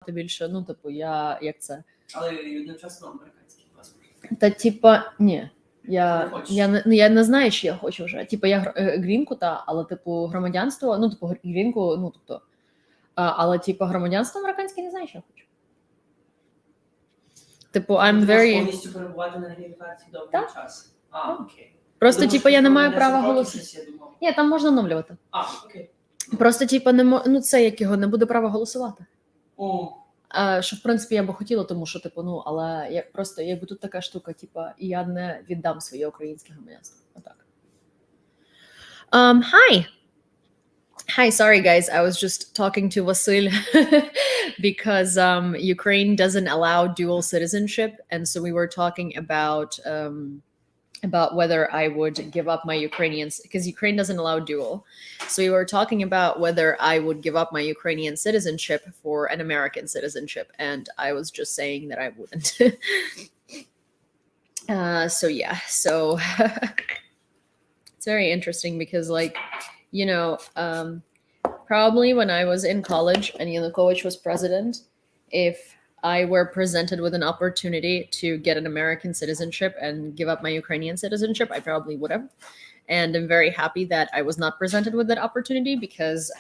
більше, ну, типу, я, як це? Але одночасно американський паспорт. Та, типа, ні. Ти не хочеш? Я не знаю, що я хочу вже. Типа, я грінку, але, типу, громадянство, ну, типу, грінку, ну, тобто, але, типу, громадянство американське не знаю, що я хочу. Типу, I'm Ти можеш very... повністю перебувати на грін-карті довгий час. Окей. Просто, Думаю, типу, я не маю що права 10 років голосувати. щось, я думав. Ні, там можна оновлювати. Окей. Просто, типу, ну, це як його, не буде права голосувати. О. Що, в принципі, я би хотіла, тому що, типу, ну, але як просто, якби тут така штука, типу, я не віддам своє українське громадянство. Отак. Hi. Hi, sorry guys, I was just talking to Vasil because Ukraine doesn't allow dual citizenship, and so we were talking about whether I would give up my Ukrainian, because Ukraine doesn't allow dual. So we were talking about whether I would give up my Ukrainian citizenship for an American citizenship, and I was just saying that I wouldn't. So yeah, so it's very interesting because, like, you know, probably when I was in college and Yanukovych was president, if I were presented with an opportunity to get an American citizenship and give up my Ukrainian citizenship, I probably would have. And I'm very happy that I was not presented with that opportunity because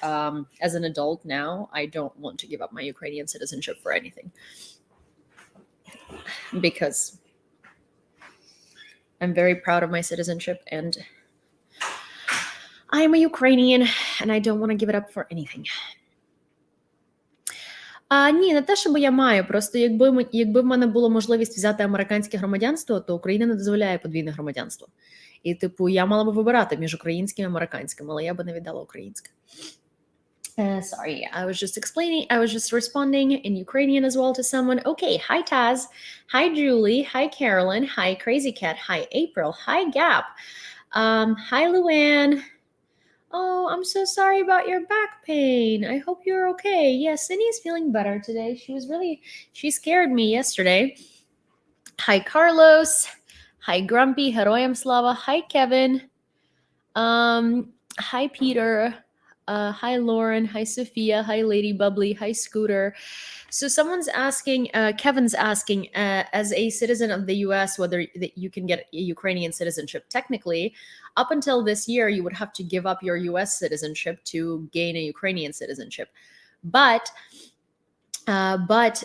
as an adult now, I don't want to give up my Ukrainian citizenship for anything. Because I'm very proud of my citizenship and I am a Ukrainian and I don't want to give it up for anything. Ні, не те, щоб я маю. Просто якби в мене було можливість взяти американське громадянство, то Україна не дозволяє подвійне громадянство. І, типу, я мала б вибирати між українським і американським, але я би не віддала українське. Sorry, I was just responding in Ukrainian as well to someone. Okay, hi Taz, hi Julie, hi Carolyn, hi Crazy Cat, hi April, hi Gap, hi Luann. Oh, I'm so sorry about your back pain. I hope you're okay. Yes, Cindy's feeling better today. She scared me yesterday. Hi, Carlos. Hi, Grumpy. Heroyam Slava. Hi, Kevin. Hi, Peter. Hi, Lauren. Hi, Sophia. Hi, Lady Bubbly. Hi, Scooter. So someone's asking, Kevin's asking, as a citizen of the US, whether you can get a Ukrainian citizenship. Technically, up until this year, you would have to give up your US citizenship to gain a Ukrainian citizenship. But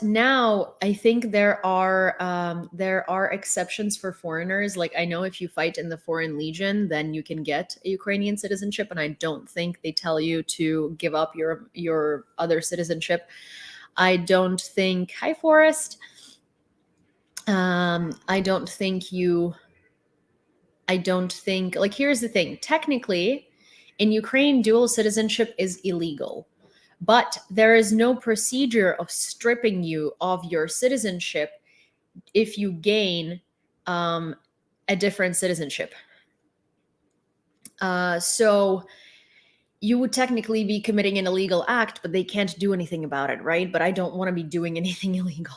now I think there are exceptions for foreigners. Like, I know if you fight in the Foreign Legion, then you can get a Ukrainian citizenship, and I don't think they tell you to give up your other citizenship. I don't think, hi Forrest. I don't think, like, here's the thing. Technically, in Ukraine, dual citizenship is illegal, but there is no procedure of stripping you of your citizenship if you gain a different citizenship. So you would technically be committing an illegal act, but they can't do anything about it, right? But I don't want to be doing anything illegal.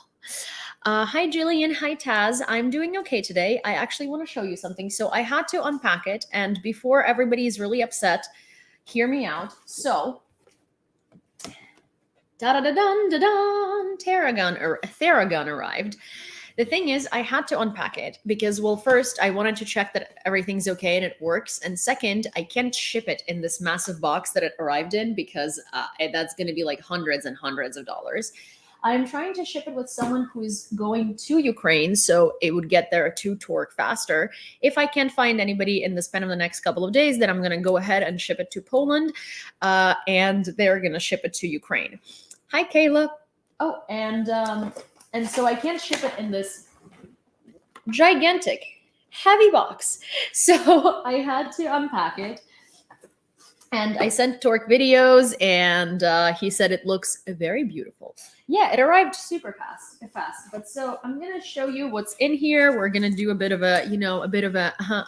Hi, Jillian. Hi, Taz. I'm doing okay today. I actually want to show you something. So I had to unpack it. And before everybody's really upset, hear me out. So, da-da-da-dun-da-dun, Theragun arrived. The thing is, I had to unpack it because, well, first, I wanted to check that everything's okay and it works. And second, I can't ship it in this massive box that it arrived in because that's going to be like hundreds and hundreds of dollars. I'm trying to ship it with someone who's going to Ukraine, so it would get there to Torque faster. If I can't find anybody in the span of the next couple of days, then I'm going to go ahead and ship it to Poland, and they're going to ship it to Ukraine. Hi, Kayla. Oh, and so I can't ship it in this gigantic, heavy box. So I had to unpack it. And I sent Torque videos, and he said it looks very beautiful. Yeah, it arrived super fast. But so I'm gonna show you what's in here. We're gonna do a bit of a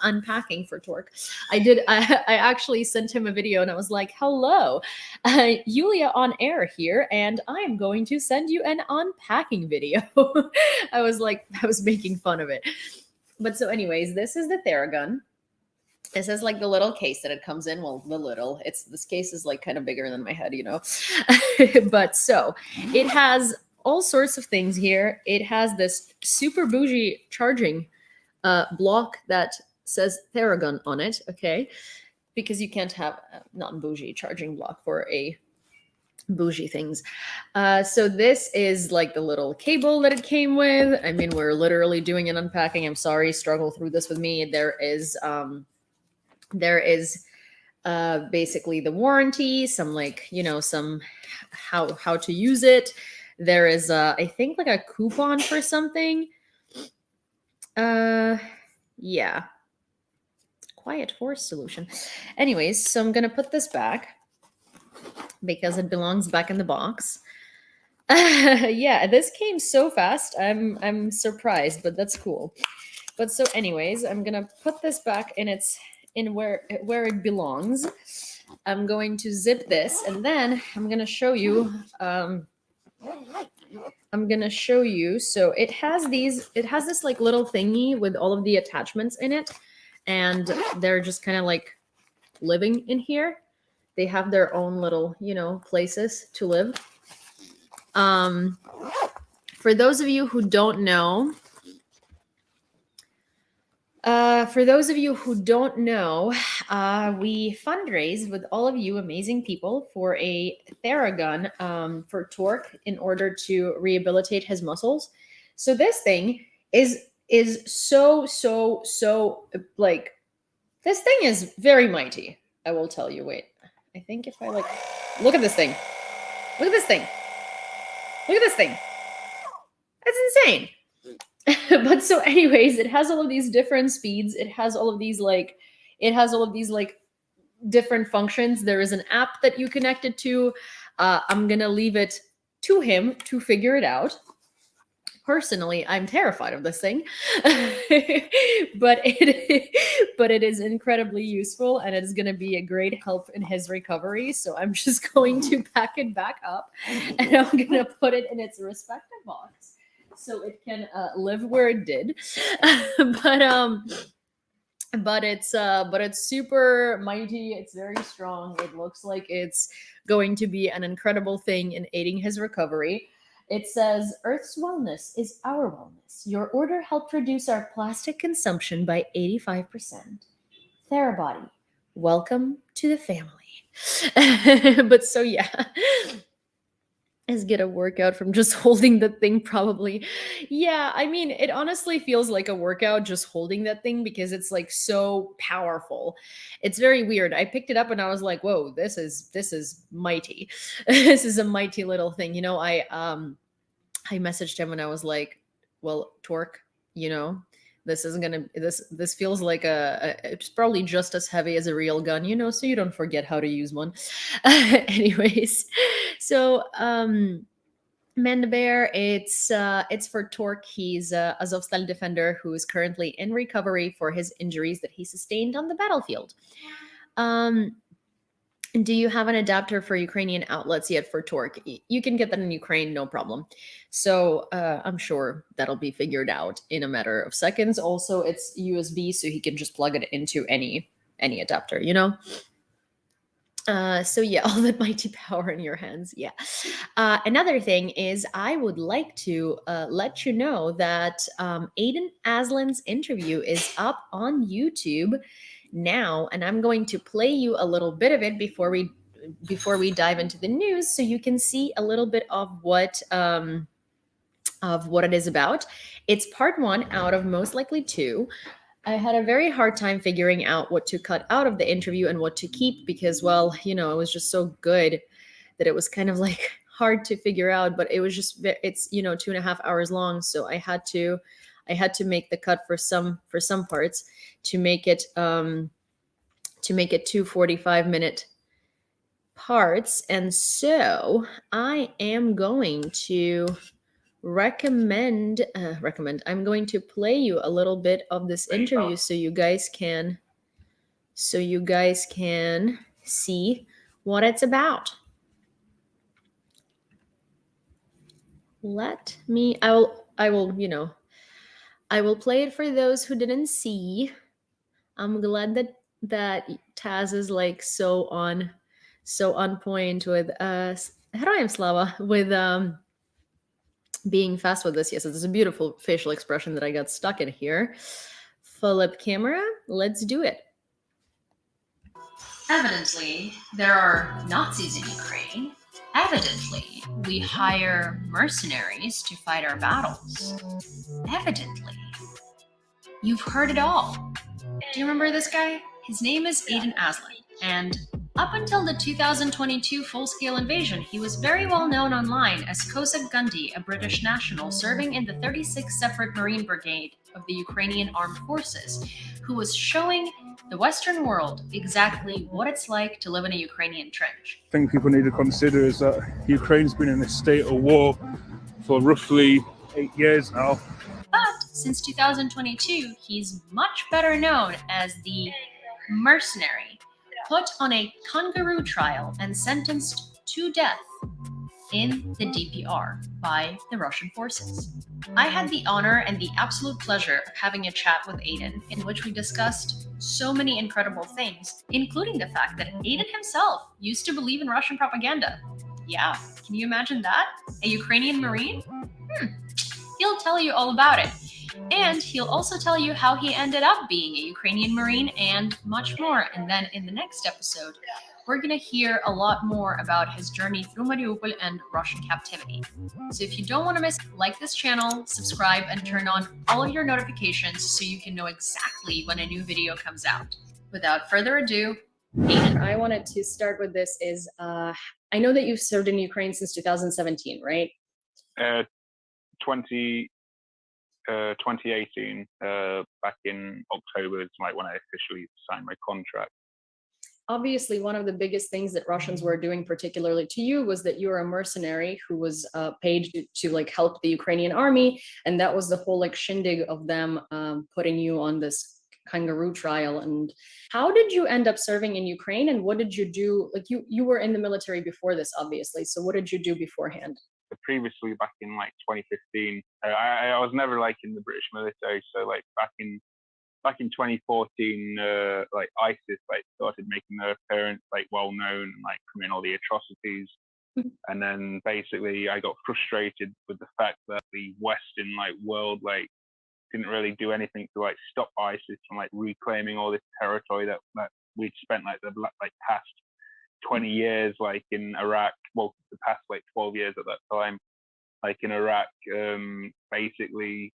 unpacking for Torque. I actually sent him a video, and I was like, "Hello, Yulia on air here, and I'm going to send you an unpacking video." I was making fun of it. But so, anyways, this is the Theragun. This is like the little case that it comes in. Well, this case is like kind of bigger than my head, you know. But so it has all sorts of things here. It has this super bougie charging block that says Theragun on it, okay? Because you can't have a non-bougie charging block for a bougie things. So this is like the little cable that it came with. I mean, we're literally doing an unpacking. I'm sorry, struggle through this with me. There is basically the warranty, some like, you know, some how to use it. There is I think like a coupon for something. Yeah. Quiet force solution. Anyways, so I'm gonna put this back because it belongs back in the box. Yeah, this came so fast. I'm surprised, but that's cool. But so anyways, I'm gonna put this back in where it belongs. I'm going to zip this, and then I'm gonna show you. I'm gonna show you. So it has this like little thingy with all of the attachments in it, and they're just kind of like living in here. They have their own little, you know, places to live. For those of you who don't know, we fundraised with all of you amazing people for a Theragun for Torque in order to rehabilitate his muscles. So this thing is so like, this thing is very mighty. I will tell you. Wait, I think if I like, look at this thing. Look at this thing. Look at this thing. It's insane. But so anyways, it has all of these different speeds. It has all of these like different functions. There is an app that you connect it to. I'm gonna leave it to him to figure it out. Personally, I'm terrified of this thing, but it is incredibly useful, and it is going to be a great help in his recovery. So I'm just going to pack it back up, and I'm going to put it in its respective box so it can live where it did. But it's super mighty. It's very strong. It looks like it's going to be an incredible thing in aiding his recovery. It says, Earth's wellness is our wellness. Your order helped reduce our plastic consumption by 85%. Therabody, welcome to the family. But so yeah, is get a workout from just holding the thing, probably. Yeah, I mean, it honestly feels like a workout just holding that thing because it's like so powerful. It's very weird. I picked it up and I was like, whoa, this is mighty. This is a mighty little thing. You know, I messaged him and I was like, well, Torque, you know, this isn't gonna this feels like it's probably just as heavy as a real gun, you know, so you don't forget how to use one. Anyways, so Man the Bear, it's for Torque. He's a Azovstal defender who is currently in recovery for his injuries that he sustained on the battlefield. Do you have an adapter for Ukrainian outlets yet for Torque? You can get that in Ukraine, no problem. So I'm sure that'll be figured out in a matter of seconds. Also, it's USB, so he can just plug it into any adapter, you know? So yeah, all that mighty power in your hands. Yeah. Another thing is, I would like to let you know that Aiden Aslan's interview is up on YouTube now, and I'm going to play you a little bit of it before we dive into the news, so you can see a little bit of what it is about. It's part 1 out of most likely 2. I had a very hard time figuring out what to cut out of the interview and what to keep because, well, you know, it was just so good that it was kind of like hard to figure out. But it was just, it's, you know, 2.5 hours long, so I had to make the cut for some parts to make it 2 45-minute parts. And so I am going to recommend I'm going to play you a little bit of this interview so you guys can see what it's about. I will play it for those who didn't see. I'm glad that Taz is like so on point with Herojem Slava, being fast with this. Yes, it's a beautiful facial expression that I got stuck in here. Flip camera, let's do it. Evidently, there are Nazis in Ukraine. Evidently, we hire mercenaries to fight our battles. Evidently. You've heard it all. Do you remember this guy? His name is Aiden Aslan, and up until the 2022 full-scale invasion, he was very well known online as Kozak Gundy, a British national serving in the 36th Separate Marine Brigade of the Ukrainian Armed Forces, who was showing the Western world exactly what it's like to live in a Ukrainian trench. The thing people need to consider is that Ukraine's been in a state of war for roughly 8 years now. But since 2022, he's much better known as the mercenary, put on a kangaroo trial and sentenced to death in the DPR by the Russian forces. I had the honor and the absolute pleasure of having a chat with Aiden in which we discussed so many incredible things, including the fact that Aiden himself used to believe in Russian propaganda. Yeah, can you imagine that? A Ukrainian Marine? He'll tell you all about it. And he'll also tell you how he ended up being a Ukrainian Marine and much more. And then in the next episode, we're going to hear a lot more about his journey through Mariupol and Russian captivity. So if you don't want to miss, like this channel, subscribe, and turn on all of your notifications so you can know exactly when a new video comes out. Without further ado, Aiden. I wanted to start with this is, I know that you've served in Ukraine since 2017, right? 2018, back in October is like when I officially signed my contract. Obviously, one of the biggest things that Russians were doing, particularly to you, was that you were a mercenary who was paid to like help the Ukrainian army, and that was the whole like shindig of them putting you on this kangaroo trial. And how did you end up serving in Ukraine, and what did you do? Like you were in the military before this, obviously. So what did you do beforehand? Previously, back in like 2015, I was never like in the British military. So like back in 2014, like ISIS like started making their appearance, like well known, and like committing all the atrocities. And then basically I got frustrated with the fact that the Western like world like didn't really do anything to like stop ISIS from like reclaiming all this territory that we'd spent like the past 20 years like in Iraq, well the past like 12 years at that time, like in Iraq, basically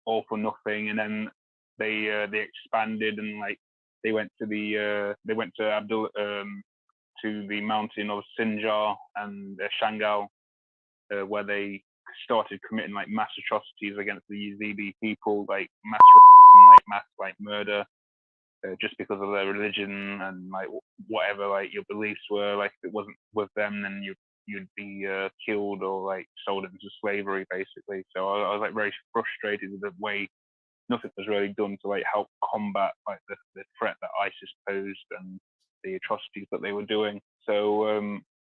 all for nothing. And then they expanded and like they went to the mountain of Sinjar and Shangal, where they started committing like mass atrocities against the Yazidi people, like mass murder, just because of their religion and like whatever like your beliefs were. Like if it wasn't with them, then you'd be killed or like sold into slavery, basically. So I was like very frustrated with the way nothing was really done to like help combat like the threat that ISIS posed and the atrocities that they were doing. So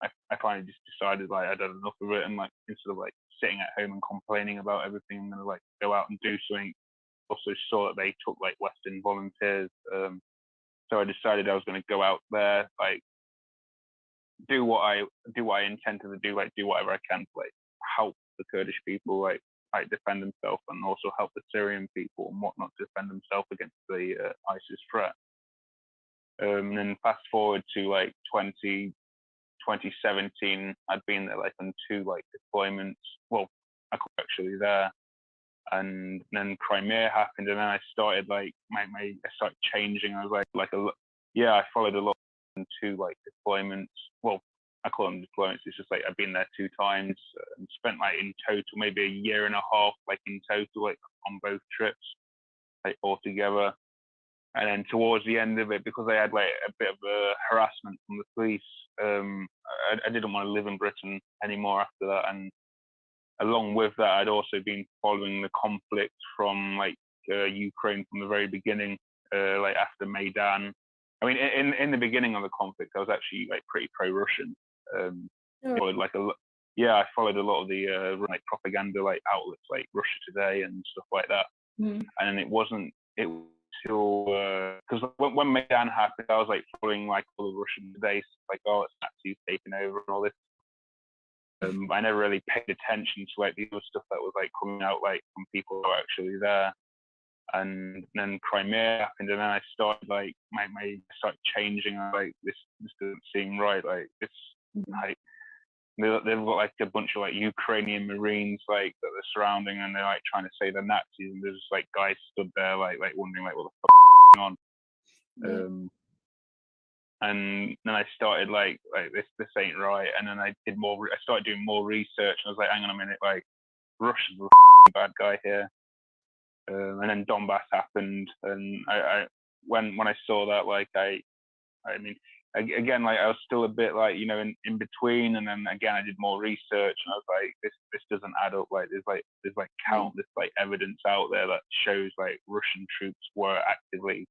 I finally just decided like I'd had enough of it, and like instead of like sitting at home and complaining about everything, I'm gonna like go out and do something. Also saw that they took like Western volunteers, so I decided I was going to go out there, like do what I intended to do, like do whatever I can to like help the Kurdish people like defend themselves, and also help the Syrian people and whatnot to defend themselves against the ISIS threat. And then fast forward to like 2017, I'd been there like on 2 like deployments. Well, I was actually there, and then Crimea happened, and then I started like I started changing. I was I followed a lot in 2 like deployments. Well, I call them deployments. It's just like I've been there 2 times and spent like in total maybe a year and a half like in total like on both trips like altogether. And then towards the end of it, because I had like a bit of a harassment from the police, I didn't want to live in Britain anymore after that. And along with that, I'd also been following the conflict from like Ukraine from the very beginning, like after Maidan. I mean, in the beginning of the conflict, I was actually like pretty pro-Russian. Followed like I followed a lot of the like propaganda like outlets like Russia Today and stuff like that. And it wasn't till because when Maidan happened, I was like following like all the Russian Today, like it's Nazis taking over and all this. I never really paid attention to like the other stuff that was like coming out like from people who were actually there. And then Crimea happened, and then I started like my started changing. Like this doesn't seem right. Like this, like they've got like a bunch of like Ukrainian Marines like that they're surrounding, and they're like trying to say they're Nazis, and there's just like guys stood there like wondering like what the fuck is going on. Yeah. And then I started like this ain't right, and then I started doing more research, and I was like, hang on a minute, like Russia's the bad guy here. And then Donbass happened, and when I saw that, like I mean, again, like I was still a bit like in between, and then again I did more research, and I was like, this doesn't add up. Like there's countless like evidence out there that shows like Russian troops were actively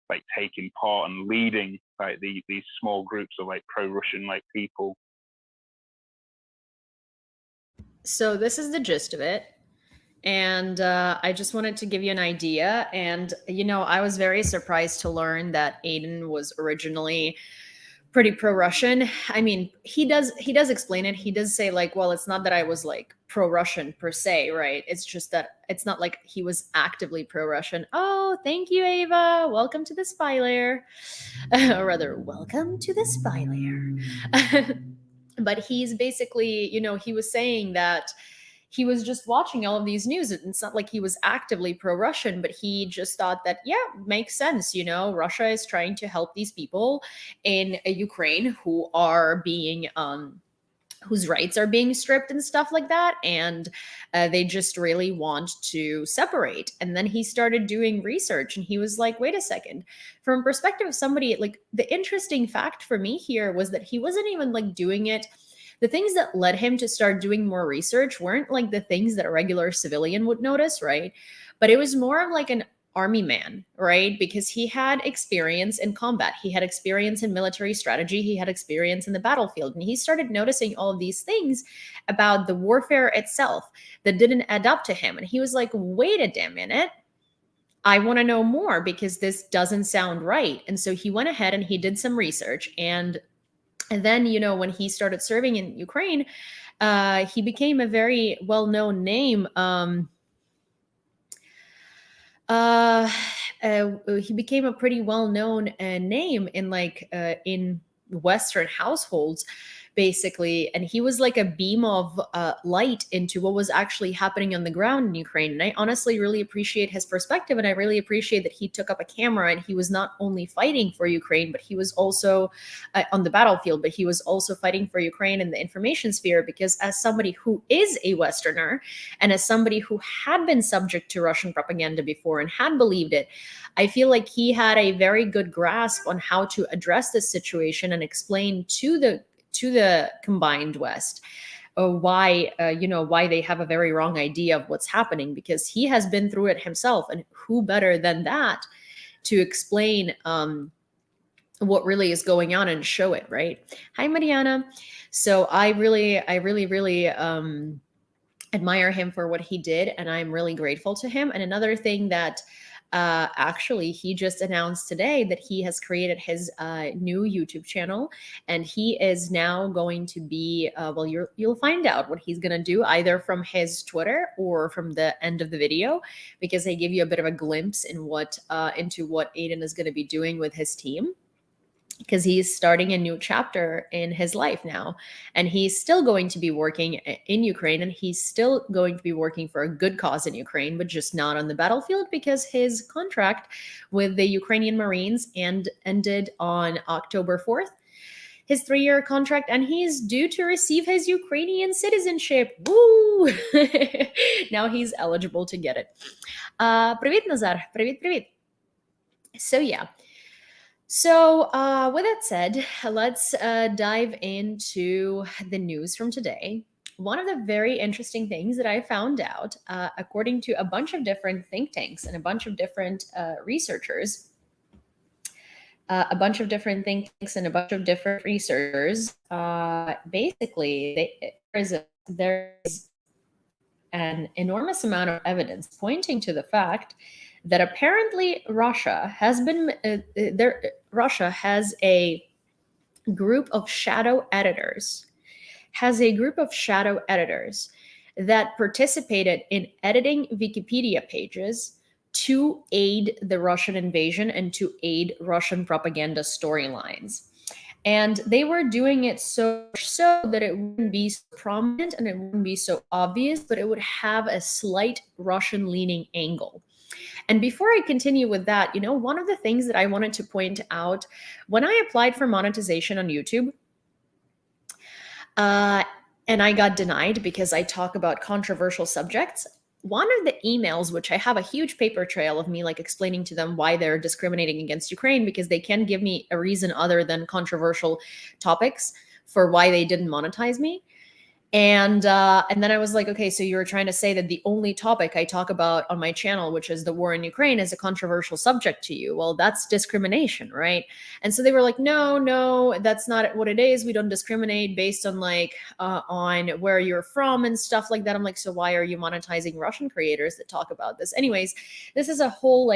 like taking part and leading like these small groups of like pro-Russian like people. So this is the gist of it. And I just wanted to give you an idea. And, I was very surprised to learn that Aiden was originally pretty pro-Russian. I mean, he does explain it. He does say like, well, it's not that I was like pro-Russian per se, right? It's just that it's not like he was actively pro-Russian. Oh, thank you, Ava. Welcome to the spy lair. Or rather, welcome to the spy lair. But he's basically, he was saying that he was just watching all of these news. It's not like he was actively pro-Russian, but he just thought that, yeah, makes sense. Russia is trying to help these people in Ukraine who are being, whose rights are being stripped and stuff like that. And they just really want to separate. And then he started doing research, and he was like, wait a second, from perspective of somebody, like the interesting fact for me here was that he wasn't even like doing it. The things that led him to start doing more research weren't like the things that a regular civilian would notice, right? But it was more of like an army man, right? Because he had experience in combat, he had experience in military strategy, he had experience in the battlefield, and he started noticing all of these things about the warfare itself that didn't add up to him. And he was like, wait a damn minute, I want to know more because this doesn't sound right. And so he went ahead and he did some research. And then, when he started serving in Ukraine, he became a very well-known name. He became a pretty well-known name in Western households, basically. And he was like a beam of light into what was actually happening on the ground in Ukraine. And I honestly really appreciate his perspective. And I really appreciate that he took up a camera and he was not only fighting for Ukraine, but he was also on the battlefield, but he was also fighting for Ukraine in the information sphere. Because as somebody who is a Westerner and as somebody who had been subject to Russian propaganda before and had believed it, I feel like he had a very good grasp on how to address this situation and explain to the combined West why they have a very wrong idea of what's happening, because he has been through it himself, and who better than that to explain what really is going on and show it, right? Hi, Mariana. So I really admire him for what he did, and I'm really grateful to him. And another thing that actually he just announced today, that he has created his new YouTube channel, and he is now going to be well, you'll find out what he's going to do either from his Twitter or from the end of the video, because they give you a bit of a glimpse in into what Aiden is going to be doing with his team, because he's starting a new chapter in his life now. And he's still going to be working in Ukraine, and he's still going to be working for a good cause in Ukraine, but just not on the battlefield, because his contract with the Ukrainian Marines ended on October 4th, his 3-year contract, and he's due to receive his Ukrainian citizenship. Woo! Now he's eligible to get it. Привіт, Nazar. Привіт. So yeah. So, with that said, let's dive into the news from today. One of the very interesting things that I found out, according to a bunch of different think tanks and a bunch of different researchers, basically, there is an enormous amount of evidence pointing to the fact that apparently Russia has a group of shadow editors has a group of shadow editors that participated in editing Wikipedia pages to aid the Russian invasion and to aid Russian propaganda storylines. And they were doing it so much so that it wouldn't be so prominent and it wouldn't be so obvious, but it would have a slight Russian leaning angle. And before I continue with that, one of the things that I wanted to point out when I applied for monetization on YouTube, and I got denied because I talk about controversial subjects. One of the emails, which I have a huge paper trail of me like explaining to them why they're discriminating against Ukraine, because they can't give me a reason other than controversial topics for why they didn't monetize me. And then I was like, okay, so you're trying to say that the only topic I talk about on my channel, which is the war in Ukraine, is a controversial subject to you. Well, that's discrimination, right? And so they were like, no, that's not what it is. We don't discriminate based on on where you're from and stuff like that. I'm like, so why are you monetizing Russian creators that talk about this? Anyways, this is a whole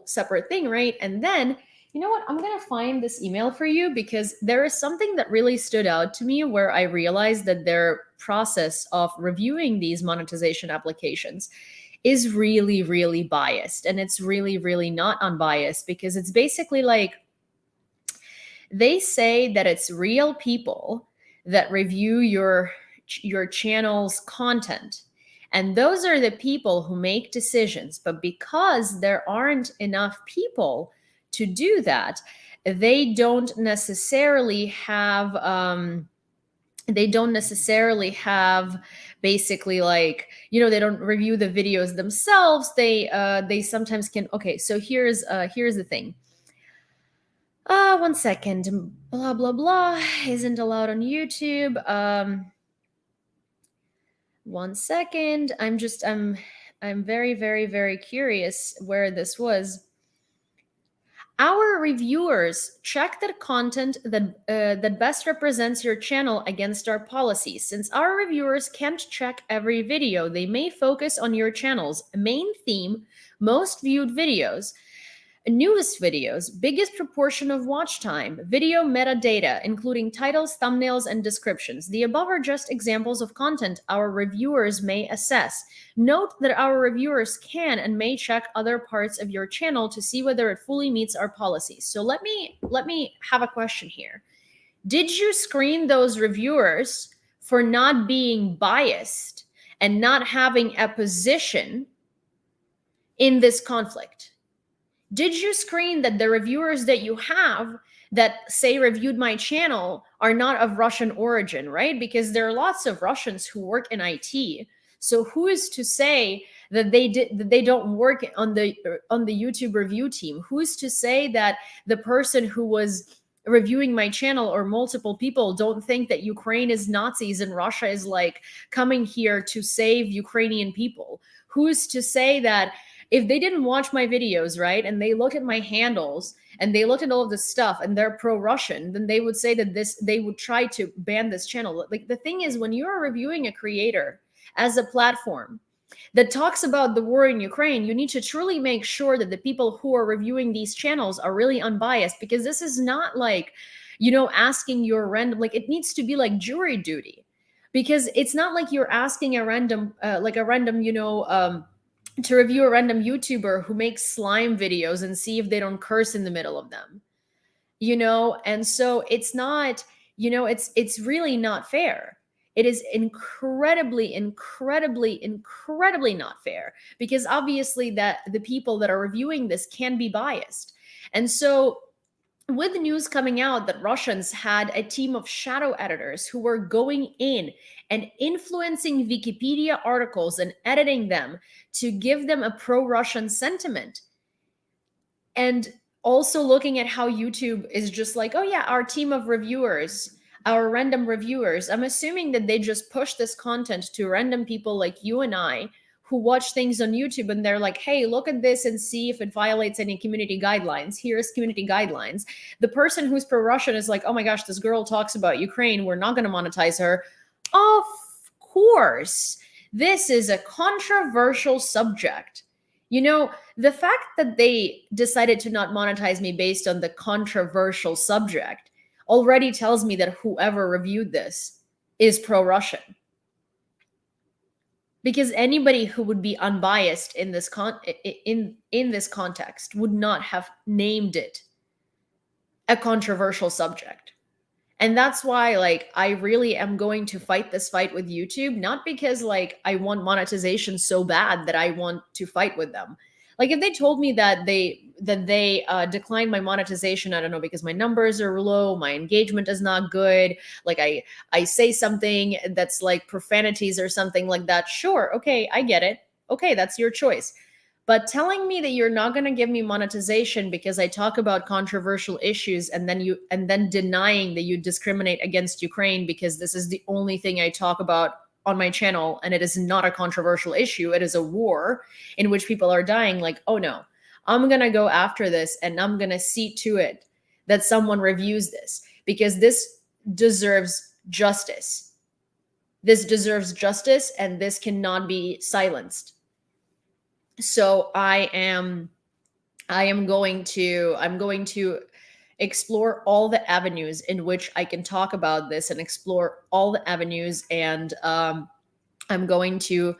separate thing, right? And then you know what? I'm going to find this email for you because there is something that really stood out to me where I realized that their process of reviewing these monetization applications is really, really biased. And it's really, really not unbiased because it's basically like they say that it's real people that review your channel's content. And those are the people who make decisions. But because there aren't enough people to do that, they don't necessarily have basically they don't review the videos themselves. They sometimes can. Okay, so here's the thing. 1 second. Blah blah blah isn't allowed on YouTube. 1 second. I'm very, very, very curious where this was. Our reviewers check the content that best represents your channel against our policies. Since our reviewers can't check every video, they may focus on your channel's main theme, most viewed videos, newest videos, biggest proportion of watch time, video metadata, including titles, thumbnails, and descriptions. The above are just examples of content our reviewers may assess. Note that our reviewers can and may check other parts of your channel to see whether it fully meets our policies. So let me have a question here. Did you screen those reviewers for not being biased and not having a position in this conflict? Did you screen that the reviewers that you have that say reviewed my channel are not of Russian origin, right? Because there are lots of Russians who work in IT. So who is to say that they don't work on the YouTube review team? Who's to say that the person who was reviewing my channel or multiple people don't think that Ukraine is Nazis and Russia is coming here to save Ukrainian people? Who's to say that if they didn't watch my videos, right, and they look at my handles and they look at all of this stuff and they're pro-Russian, then they would say that they would try to ban this channel. The thing is, when you're reviewing a creator as a platform that talks about the war in Ukraine, you need to truly make sure that the people who are reviewing these channels are really unbiased, because this is not asking your random, it needs to be like jury duty, because it's not like you're asking a random, to review a random YouTuber who makes slime videos and see if they don't curse in the middle of them, and so it's not, it's really not fair. It is incredibly, incredibly, incredibly not fair, because obviously that the people that are reviewing this can be biased. And so with the news coming out that Russians had a team of shadow editors who were going in and influencing Wikipedia articles and editing them to give them a pro-Russian sentiment, and also looking at how YouTube is just like, oh yeah, our team of reviewers, our random reviewers, I'm assuming that they just push this content to random people like you and I who watch things on YouTube, and they're like, hey, look at this and see if it violates any community guidelines. Here's community guidelines. The person who's pro-Russian is like, oh my gosh, this girl talks about Ukraine, we're not going to monetize her. Of course, this is a controversial subject. The fact that they decided to not monetize me based on the controversial subject, already tells me that whoever reviewed this is pro-Russian. Because anybody who would be unbiased in this in this context would not have named it a controversial subject. And that's why, like, I really am going to fight this fight with YouTube, not because, like, I want monetization so bad that I want to fight with them. Like, if they told me that they declined my monetization, I don't know, because my numbers are low, my engagement is not good, like I say something that's like profanities or something like that, sure, okay, I get it. Okay, that's your choice. But telling me that you're not going to give me monetization because I talk about controversial issues, and then denying that you discriminate against Ukraine because this is the only thing I talk about on my channel and it is not a controversial issue, it is a war in which people are dying, like, oh no, I'm going to go after this and I'm going to see to it that someone reviews this, because this deserves justice. This deserves justice, and this cannot be silenced. So I'm going to explore all the avenues in which I can talk about this, and explore all the avenues. And I'm going to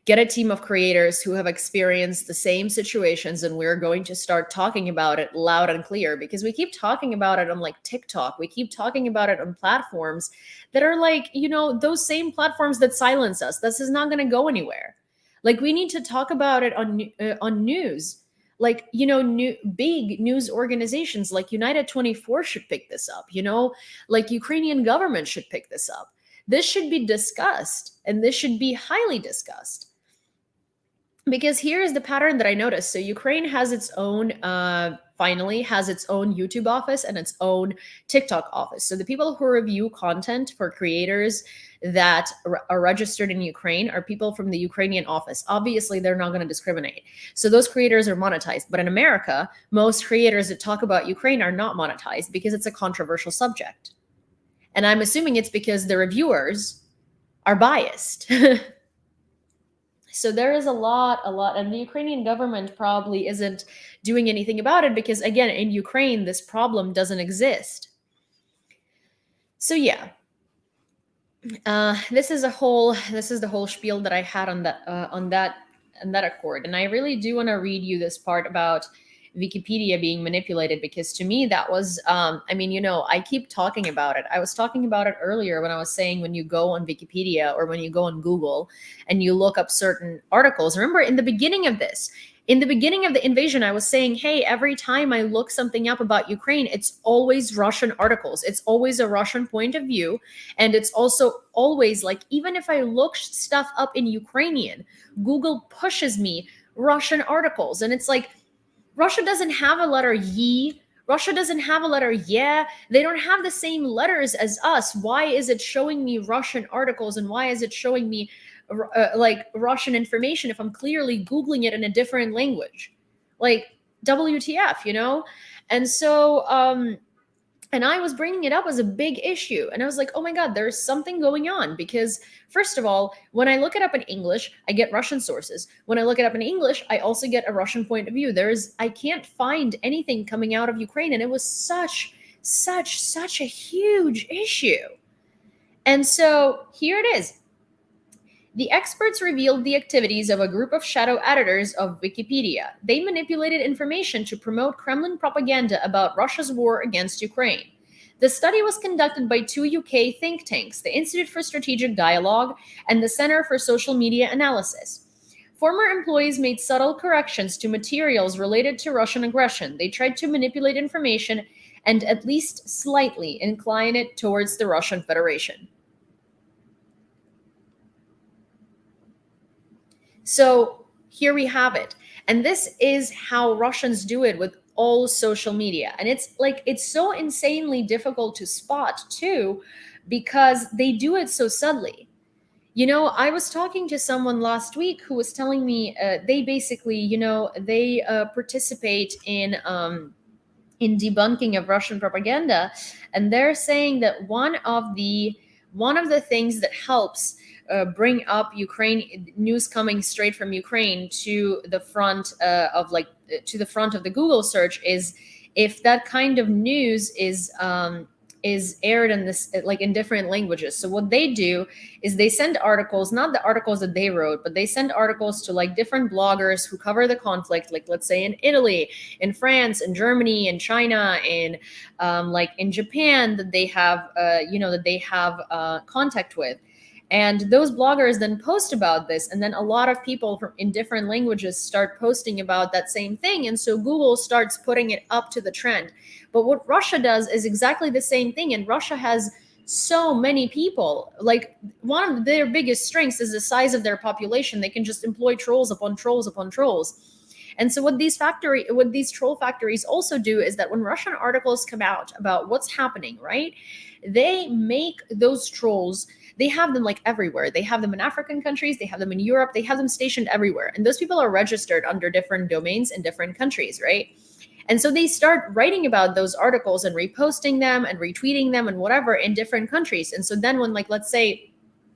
get a team of creators who have experienced the same situations, and we're going to start talking about it loud and clear, because we keep talking about it on like TikTok. We keep talking about it on platforms that are like, you know, those same platforms that silence us. This is not going to go anywhere. Like, we need to talk about it on news. Like, you know, big news organizations like United 24 should pick this up, you know, like Ukrainian government should pick this up. This should be discussed, and this should be highly discussed. Because here is the pattern that I noticed. So Ukraine has its own, finally has its own YouTube office and its own TikTok office. So the people who review content for creators that are registered in Ukraine are people from the Ukrainian office. Obviously, they're not going to discriminate. So those creators are monetized. But in America, most creators that talk about Ukraine are not monetized because it's a controversial subject. And I'm assuming it's because the reviewers are biased. So there is a lot, and the Ukrainian government probably isn't doing anything about it because, again, in Ukraine, this problem doesn't exist. So yeah, this is the whole spiel that I had on that accord, and I really do want to read you this part about Wikipedia being manipulated, because to me that was, I mean, you know, I keep talking about it. I was talking about it earlier when I was saying, when you go on Wikipedia or when you go on Google and you look up certain articles, remember in the beginning of the invasion, I was saying, hey, every time I look something up about Ukraine, it's always Russian articles. It's always a Russian point of view. And it's also always like, even if I look stuff up in Ukrainian, Google pushes me Russian articles. And it's like, Russia doesn't have a letter ye. Russia doesn't have a letter yeah. They don't have the same letters as us. Why is it showing me Russian articles, and why is it showing me like Russian information if I'm clearly Googling it in a different language? Like, WTF, you know? And so, and I was bringing it up as a big issue. And I was like, oh my God, there's something going on. Because first of all, when I look it up in English, I get Russian sources. When I look it up in English, I also get a Russian point of view. I can't find anything coming out of Ukraine. And it was such a huge issue. And so here it is. The experts revealed the activities of a group of shadow editors of Wikipedia. They manipulated information to promote Kremlin propaganda about Russia's war against Ukraine. The study was conducted by two UK think tanks, the Institute for Strategic Dialogue and the Center for Social Media Analysis. Former employees made subtle corrections to materials related to Russian aggression. They tried to manipulate information and at least slightly incline it towards the Russian Federation. So here we have it. And this is how Russians do it with all social media. And it's like, it's so insanely difficult to spot too, because they do it so subtly. You know, I was talking to someone last week who was telling me they basically, you know, they participate in debunking of Russian propaganda. And they're saying that one of the things that helps bring up Ukraine news coming straight from Ukraine to the front of the Google search is if that kind of news is is aired in this like in different languages. So what they do is they send articles, not the articles that they wrote, but they send articles to like different bloggers who cover the conflict, like let's say in Italy, in France, in Germany, in China, in like in Japan, that they have contact with. And those bloggers then post about this, and then a lot of people from in different languages start posting about that same thing, and so Google starts putting it up to the trend. But what Russia does is exactly the same thing, and Russia has so many people. Like, one of their biggest strengths is the size of their population. They can just employ trolls upon trolls upon trolls. And so what these troll factories also do is that when Russian articles come out about what's happening, right, they make those trolls, they have them like everywhere. They have them in African countries, they have them in Europe, they have them stationed everywhere. And those people are registered under different domains in different countries, right? And so they start writing about those articles and reposting them and retweeting them and whatever in different countries. And so then when, like, let's say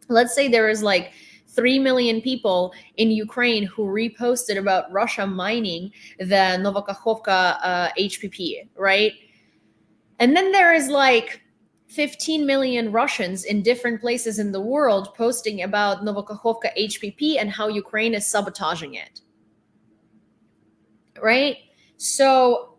there is like 3 million people in Ukraine who reposted about Russia mining the Kakhovka HPP, right? And then there is like 15 million Russians in different places in the world posting about Kakhovka HPP and how Ukraine is sabotaging it, right? So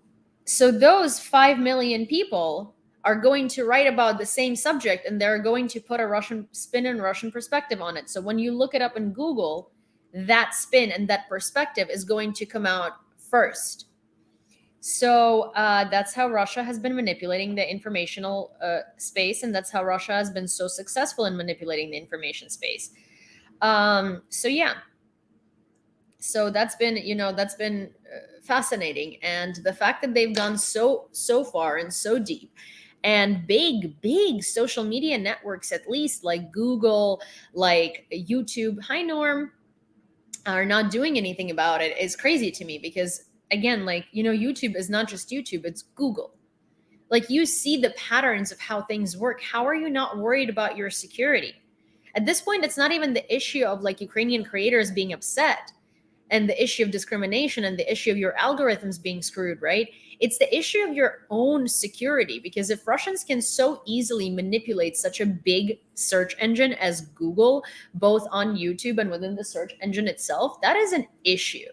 those 5 million people are going to write about the same subject, and they're going to put a Russian spin and Russian perspective on it. So when you look it up in Google, that spin and that perspective is going to come out first. So that's how Russia has been manipulating the informational space, and that's how Russia has been so successful in manipulating the information space. So yeah. So that's been fascinating, and the fact that they've gone so far and so deep, and big social media networks, at least like Google, like YouTube, hi Norm, are not doing anything about it is crazy to me, because again, like, YouTube is not just YouTube, it's Google. Like, you see the patterns of how things work. How are you not worried about your security? At this point, it's not even the issue of like Ukrainian creators being upset and the issue of discrimination and the issue of your algorithms being screwed, right? It's the issue of your own security, because if Russians can so easily manipulate such a big search engine as Google, both on YouTube and within the search engine itself, that is an issue.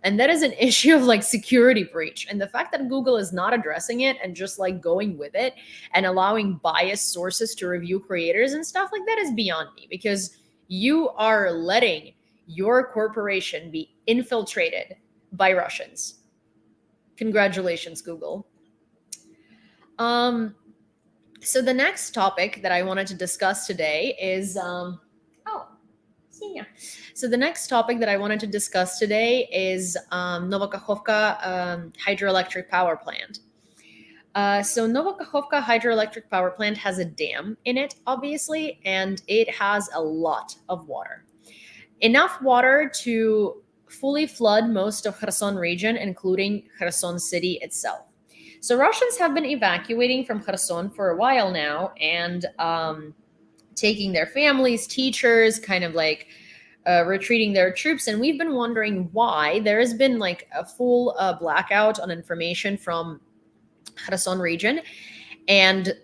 And that is an issue of like security breach. And the fact that Google is not addressing it and just like going with it and allowing biased sources to review creators and stuff like that is beyond me, because you are letting your corporation be infiltrated by Russians. Congratulations, Google. So the next topic that I wanted to discuss today is So the next topic that I wanted to discuss today is Kakhovka hydroelectric power plant. So Kakhovka hydroelectric power plant has a dam in it, obviously, and it has a lot of water. Enough water to fully flood most of Kherson region, including Kherson city itself. So Russians have been evacuating from Kherson for a while now, and taking their families, teachers, kind of like retreating their troops. And we've been wondering why. There has been like a full blackout on information from Kherson region. And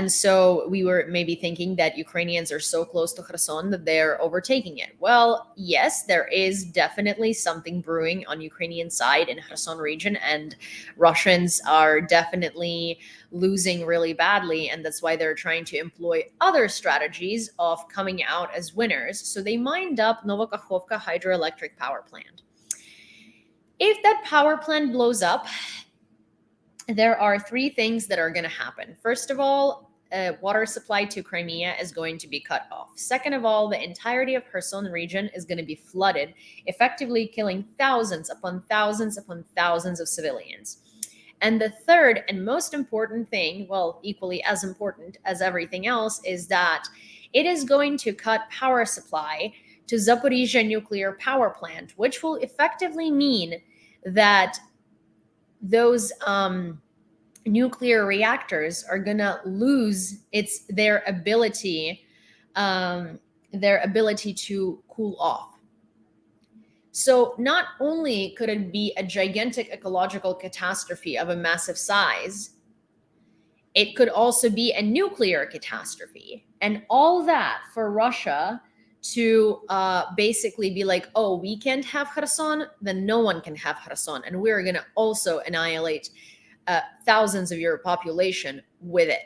so we were maybe thinking that Ukrainians are so close to Kherson that they're overtaking it. Well, yes, there is definitely something brewing on Ukrainian side in Kherson region, and Russians are definitely losing really badly, and that's why they're trying to employ other strategies of coming out as winners. So they mined up Kakhovka hydroelectric power plant. If that power plant blows up, there are three things that are going to happen. First of all, water supply to Crimea is going to be cut off. Second of all, the entirety of Kherson region is going to be flooded, effectively killing thousands upon thousands upon thousands of civilians. And the third and most important thing, well, equally as important as everything else, is that it is going to cut power supply to Zaporizhzhia nuclear power plant, which will effectively mean that those nuclear reactors are gonna lose their ability to cool off. So not only could it be a gigantic ecological catastrophe of a massive size, It could also be a nuclear catastrophe. And all that for Russia to basically be like, oh, we can't have Kherson, then no one can have Kherson. And we're going to also annihilate thousands of your population with it.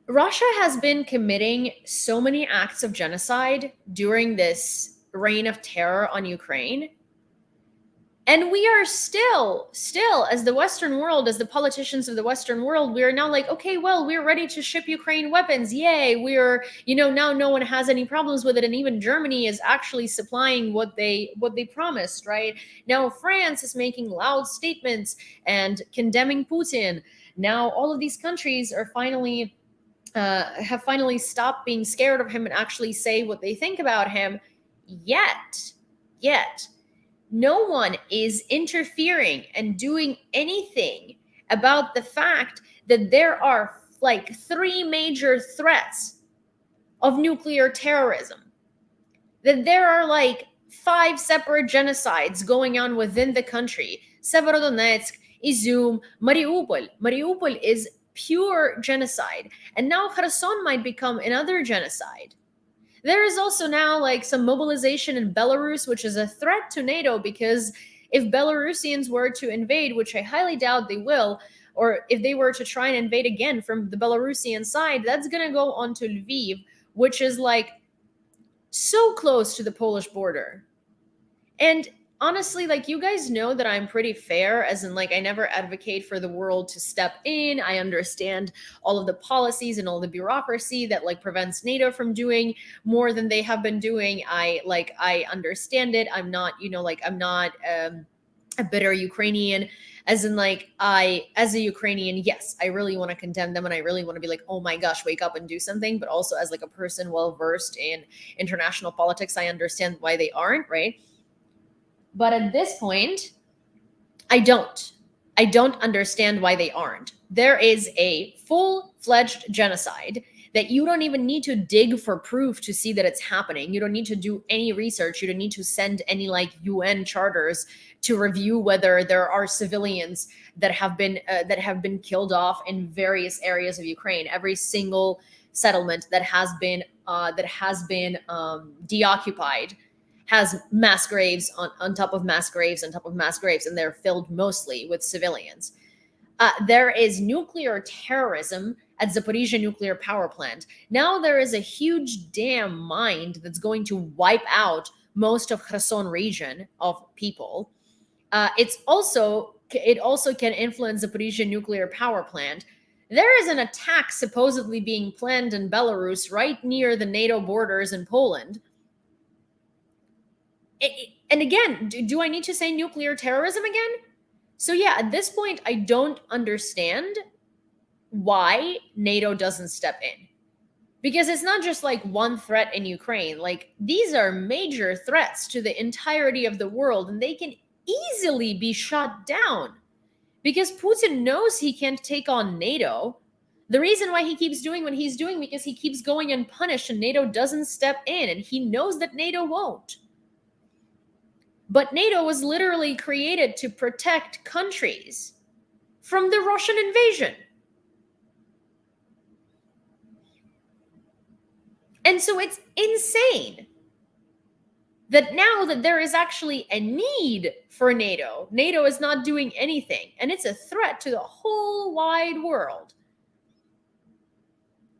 Russia has been committing so many acts of genocide during this reign of terror on Ukraine. And we are still, as the Western world, as the politicians of the Western world, we are now like, okay, well, we're ready to ship Ukraine weapons. Yay. We're, now no one has any problems with it. And even Germany is actually supplying what they promised, right? Now France is making loud statements and condemning Putin. Now all of these countries are finally, have finally stopped being scared of him and actually say what they think about him. Yet, no one is interfering and doing anything about the fact that there are like 3 major threats of nuclear terrorism, that there are like 5 separate genocides going on within the country. Severodonetsk, Izum, Mariupol. Mariupol is pure genocide. And now Kherson might become another genocide. There is also now like some mobilization in Belarus, which is a threat to NATO, because if Belarusians were to invade, which I highly doubt they will, or if they were to try and invade again from the Belarusian side, that's going to go onto Lviv, which is like so close to the Polish border. And honestly, like, you guys know that I'm pretty fair, as in like I never advocate for the world to step in. I understand all of the policies and all the bureaucracy that like prevents NATO from doing more than they have been doing. I understand it. I'm not, I'm not a bitter Ukrainian, as in like as a Ukrainian, yes, I really want to condemn them and I really want to be like, oh my gosh, wake up and do something. But also as like a person well versed in international politics, I understand why they aren't, right? But at this point, I don't understand why they aren't. There is a full-fledged genocide that you don't even need to dig for proof to see that it's happening. You don't need to do any research. You don't need to send any like UN charters to review whether there are civilians that have been killed off in various areas of Ukraine. Every single settlement that has been deoccupied has mass graves on top of mass graves on top of mass graves, and they're filled mostly with civilians. There is nuclear terrorism at Zaporizhzhia nuclear power plant. Now there is a huge dam mined that's going to wipe out most of Kherson region of people. It also can influence Zaporizhzhia nuclear power plant. There is an attack supposedly being planned in Belarus right near the NATO borders in Poland. And again, do I need to say nuclear terrorism again? So yeah, at this point, I don't understand why NATO doesn't step in. Because it's not just like one threat in Ukraine. Like, these are major threats to the entirety of the world, and they can easily be shut down. Because Putin knows he can't take on NATO. The reason why he keeps doing what he's doing, because he keeps going unpunished and NATO doesn't step in, and he knows that NATO won't. But NATO was literally created to protect countries from the Russian invasion. And so it's insane that now that there is actually a need for NATO, NATO is not doing anything, and it's a threat to the whole wide world.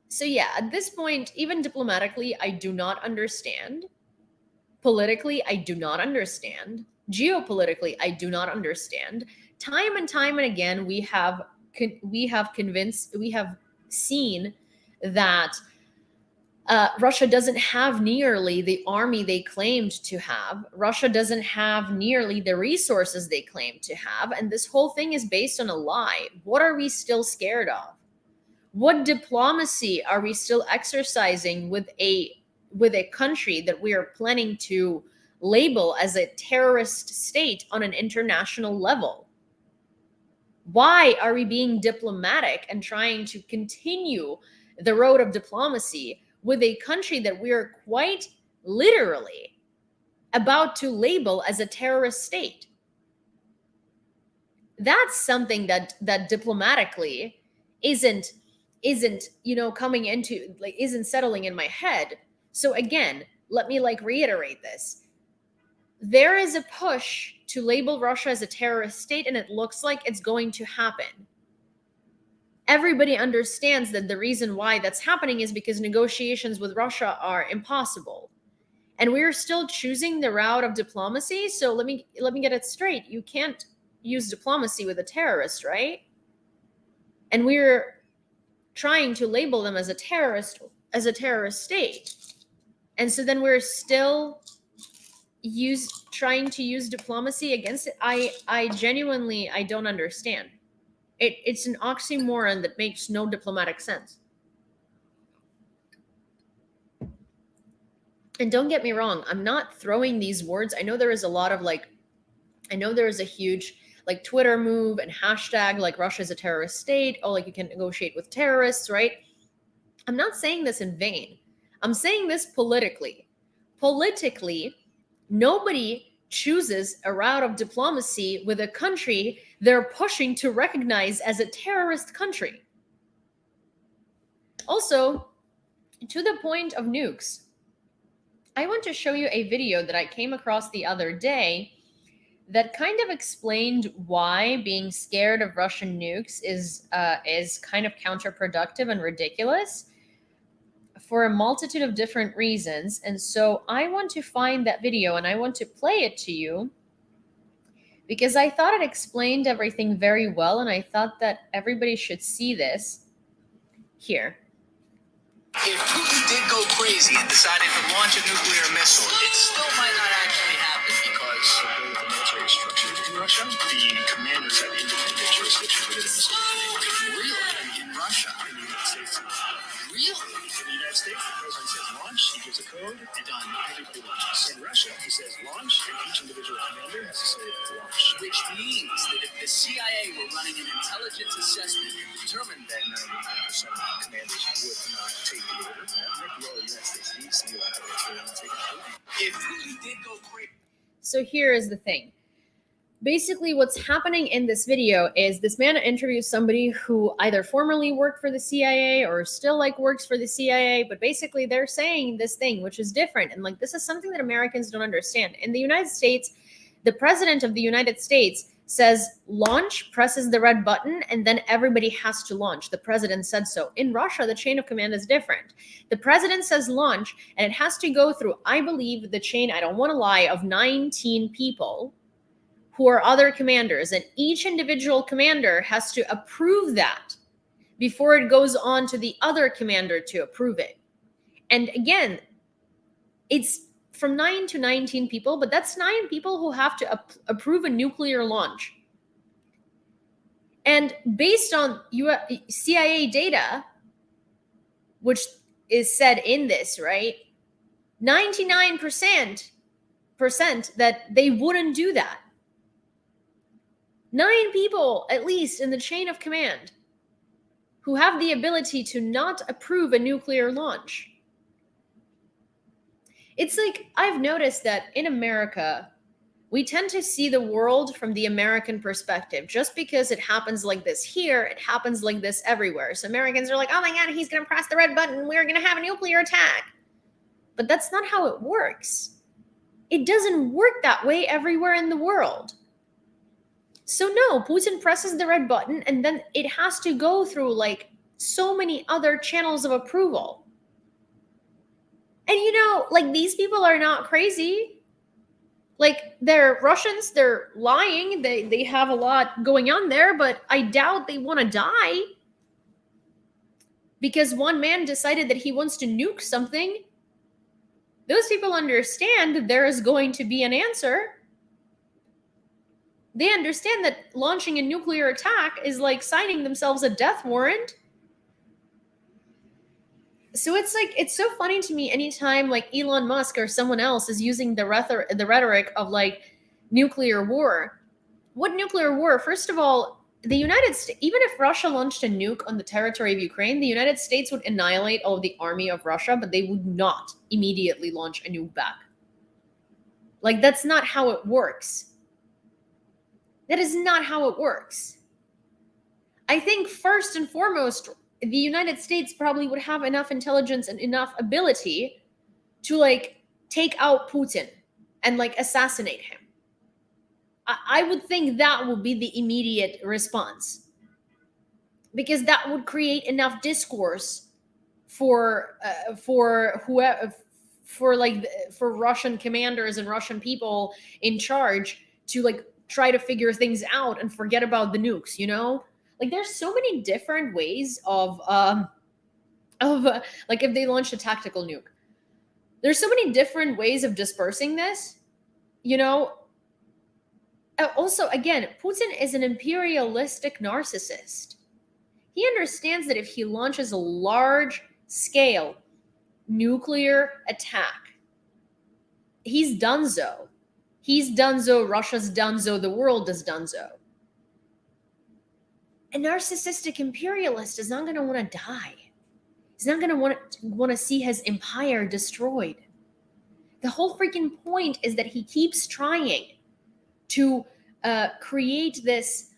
So yeah, at this point, even diplomatically, I do not understand. Politically, I do not understand. Geopolitically, I do not understand. Time and time and again, we have seen that Russia doesn't have nearly the army they claimed to have. Russia doesn't have nearly the resources they claimed to have. And this whole thing is based on a lie. What are we still scared of? What diplomacy are we still exercising with a country that we are planning to label as a terrorist state on an international level? Why are we being diplomatic and trying to continue the road of diplomacy with a country that we are quite literally about to label as a terrorist state? That's something that diplomatically isn't coming into, like, isn't settling in my head. So again, let me like reiterate this. There is a push to label Russia as a terrorist state, and it looks like it's going to happen. Everybody understands that the reason why that's happening is because negotiations with Russia are impossible. And we're still choosing the route of diplomacy. So let me get it straight. You can't use diplomacy with a terrorist, right? And we're trying to label them as a terrorist state. And so then we're still trying to use diplomacy against it. I genuinely, I don't understand. It's an oxymoron that makes no diplomatic sense. And don't get me wrong, I'm not throwing these words. I know there is a lot of like, I know there is a huge like Twitter move and hashtag like Russia is a terrorist state. Oh, like you can negotiate with terrorists, right? I'm not saying this in vain. I'm saying this politically. Politically, nobody chooses a route of diplomacy with a country they're pushing to recognize as a terrorist country. Also, to the point of nukes, I want to show you a video that I came across the other day that kind of explained why being scared of Russian nukes is kind of counterproductive and ridiculous for a multitude of different reasons. And so I want to find that video and I want to play it to you because I thought it explained everything very well, and I thought that everybody should see this. Here. If Putin did go crazy and decided to launch a nuclear missile, it still might not actually happen because with the military structure in Russia, the commanders have independent jurisdiction within the really in Russia, in the United States. really In the United States, the president says launch, he gives a code, and done. Everybody launches. In Russia, he says launch, and each individual commander has to say launch. which means that if the CIA were running an intelligence assessment and determined that 99% of commanders would not take the order. That the United States needs to be allowed to take the order. if Putin did go crazy. So here is the thing. Basically, what's happening in this video is this man interviews somebody who either formerly worked for the CIA or still like works for the CIA, but basically they're saying this thing, which is different. And like, this is something that Americans don't understand. In the United States, the president of the United States says launch, presses the red button, and then everybody has to launch. The president said so. In Russia, the chain of command is different. The president says launch, and it has to go through, I believe, the chain, I don't want to lie, of 19 people who are other commanders, and each individual commander has to approve that before it goes on to the other commander to approve it. And again, it's from 9 to 19 people, but that's 9 people who have to approve a nuclear launch. And based on CIA data, which is said in this, right? 99% that they wouldn't do that. 9 people, at least in the chain of command, who have the ability to not approve a nuclear launch. It's like, I've noticed that in America, we tend to see the world from the American perspective. Just because it happens like this here, it happens like this everywhere. So Americans are like, oh my God, he's going to press the red button. We're going to have a nuclear attack. But that's not how it works. It doesn't work that way everywhere in the world. So no, Putin presses the red button and then it has to go through like so many other channels of approval. And you know, like these people are not crazy. Like they're Russians, they're lying, they have a lot going on there, but I doubt they want to die because one man decided that he wants to nuke something. Those people understand that there is going to be an answer. They understand that launching a nuclear attack is like signing themselves a death warrant. So it's like, it's so funny to me anytime like Elon Musk or someone else is using the rhetoric of like nuclear war. What nuclear war? First of all, the United States, even if Russia launched a nuke on the territory of Ukraine, the United States would annihilate all of the army of Russia, but they would not immediately launch a nuke back. Like, that's not how it works. That is not how it works. I think first and foremost, the United States probably would have enough intelligence and enough ability to like take out Putin and like assassinate him. I would think that would be the immediate response, because that would create enough discourse for whoever, for Russian commanders and Russian people in charge to like try to figure things out and forget about the nukes, you know? Like there's so many different ways of like if they launched a tactical nuke. There's so many different ways of dispersing this, you know? Also, again, Putin is an imperialistic narcissist. He understands that if he launches a large scale nuclear attack, he's donezo. He's donezo, Russia's donezo, the world is donezo. A narcissistic imperialist is not going to want to die. He's not going to want to see his empire destroyed. The whole freaking point is that he keeps trying to create this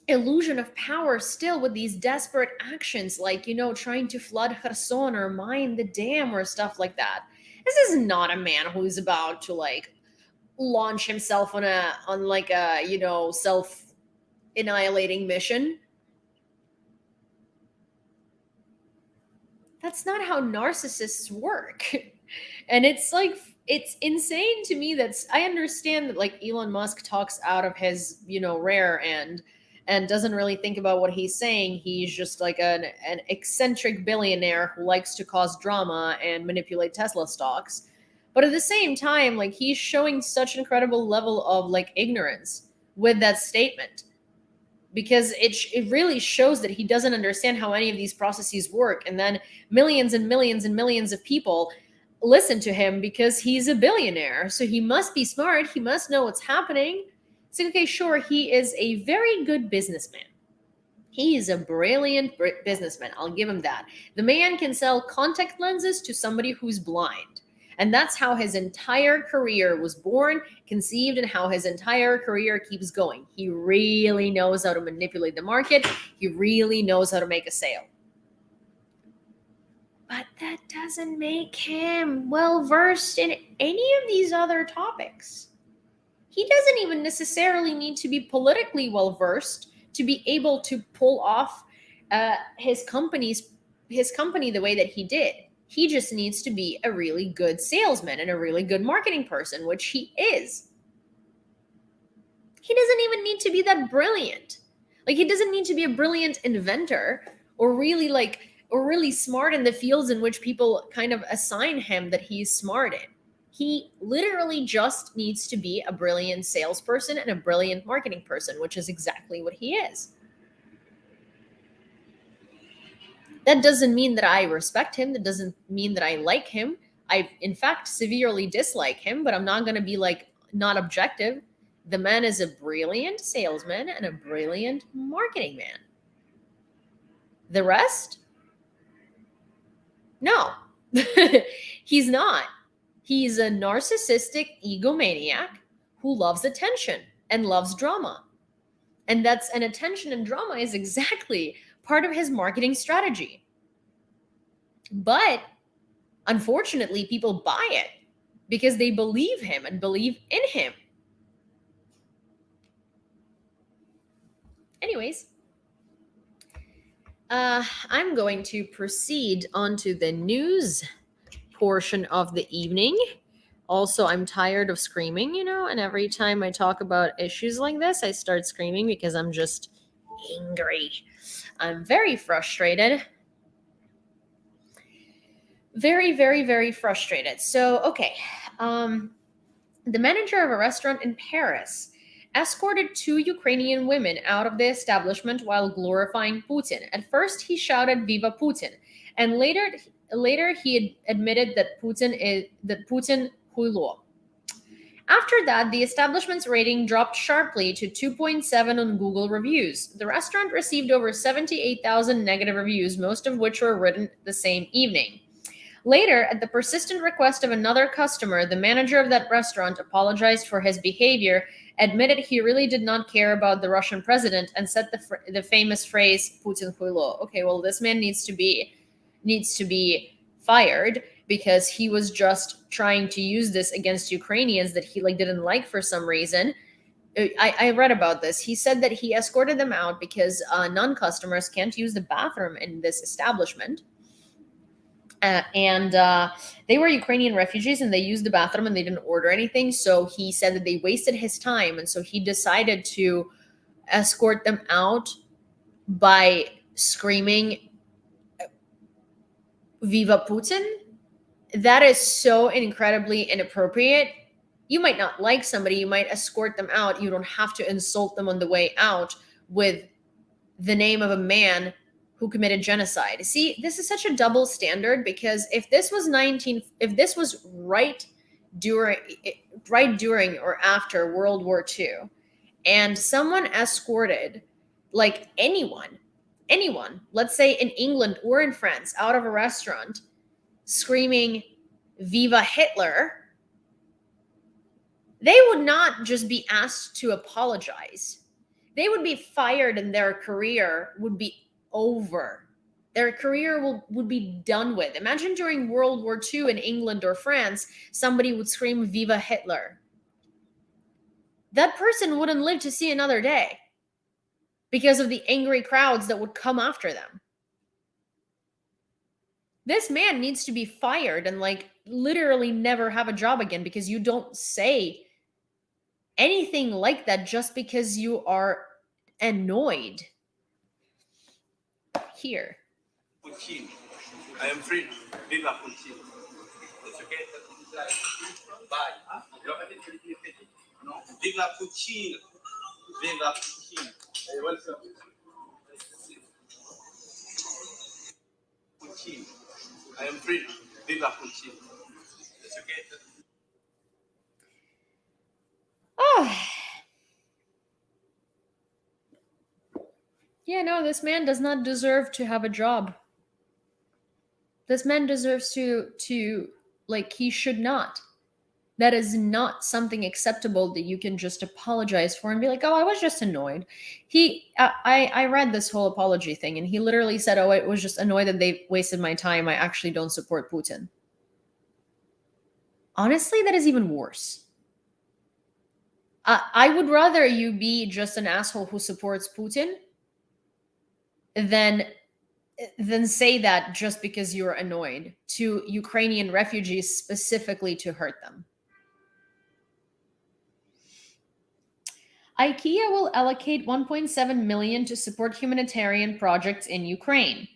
illusion of power still with these desperate actions, like, you know, trying to flood Kherson or mine the dam or stuff like that. This is not a man who's about to like launch himself on like a, you know, self-annihilating mission. That's not how narcissists work. And it's like, it's insane to me that I understand that like Elon Musk talks out of his, you know, rear end and doesn't really think about what he's saying. He's just like an eccentric billionaire who likes to cause drama and manipulate Tesla stocks. But at the same time, like he's showing such an incredible level of like ignorance with that statement, because it really shows that he doesn't understand how any of these processes work. And then millions and millions and millions of people listen to him because he's a billionaire. So he must be smart. He must know what's happening. It's like, okay, sure, he is a very good businessman. He is a brilliant businessman. I'll give him that. The man can sell contact lenses to somebody who's blind. And that's how his entire career was born, conceived, and how his entire career keeps going. He really knows how to manipulate the market. He really knows how to make a sale. But that doesn't make him well-versed in any of these other topics. He doesn't even necessarily need to be politically well-versed to be able to pull off his company the way that he did. He just needs to be a really good salesman and a really good marketing person, which he is. He doesn't even need to be that brilliant. Like, he doesn't need to be a brilliant inventor or really smart in the fields in which people kind of assign him that he's smart in. He literally just needs to be a brilliant salesperson and a brilliant marketing person, which is exactly what he is. That doesn't mean that I respect him. That doesn't mean that I like him. I, in fact, severely dislike him, but I'm not going to be like not objective. The man is a brilliant salesman and a brilliant marketing man. The rest? No, he's not. He's a narcissistic egomaniac who loves attention and loves drama. And attention and drama is exactly part of his marketing strategy. But unfortunately, people buy it because they believe him and believe in him. Anyways, I'm going to proceed onto the news portion of the evening. Also, I'm tired of screaming, you know, and every time I talk about issues like this, I start screaming because I'm just angry. I'm very frustrated. Very, very, very frustrated. So, okay. The manager of a restaurant in Paris escorted 2 Ukrainian women out of the establishment while glorifying Putin. At first, he shouted "Viva Putin," and later he admitted that Putin huilo. After that, the establishment's rating dropped sharply to 2.7 on Google reviews. The restaurant received over 78,000 negative reviews, most of which were written the same evening. Later, at the persistent request of another customer, the manager of that restaurant apologized for his behavior, admitted he really did not care about the Russian president, and said the famous phrase "Putin huilo." Okay, well, this man needs to be fired because he was just trying to use this against Ukrainians that he didn't like for some reason. I read about this. He said that he escorted them out because non-customers can't use the bathroom in this establishment. And they were Ukrainian refugees and they used the bathroom and they didn't order anything. So he said that they wasted his time. And so he decided to escort them out by screaming, "Viva Putin." That is so incredibly inappropriate. You might not like somebody, you might escort them out. You don't have to insult them on the way out with the name of a man who committed genocide. See, this is such a double standard because if this was right during or after World War II, and someone escorted anyone, let's say in England or in France, out of a restaurant, screaming "Viva Hitler," they would not just be asked to apologize. They would be fired and their career would be over. Their career would be done with. Imagine during World War II in England or France, somebody would scream "Viva Hitler." That person wouldn't live to see another day because of the angry crowds that would come after them. This man needs to be fired and literally never have a job again because you don't say anything like that just because you are annoyed. Here. Putin. I am free. Viva Putin. It's okay. Bye. Viva Putin. Viva Putin. Hey, welcome. Putin. I am free. Viva Putin. It's okay. Oh. Yeah, no, this man does not deserve to have a job. This man deserves to he should not. That is not something acceptable that you can just apologize for and be like, "Oh, I was just annoyed." I read this whole apology thing and he literally said, "Oh, I was just annoyed that they wasted my time. I actually don't support Putin." Honestly, that is even worse. I would rather you be just an asshole who supports Putin than say that just because you're annoyed to Ukrainian refugees specifically to hurt them. IKEA will allocate 1.7 million to support humanitarian projects in Ukraine.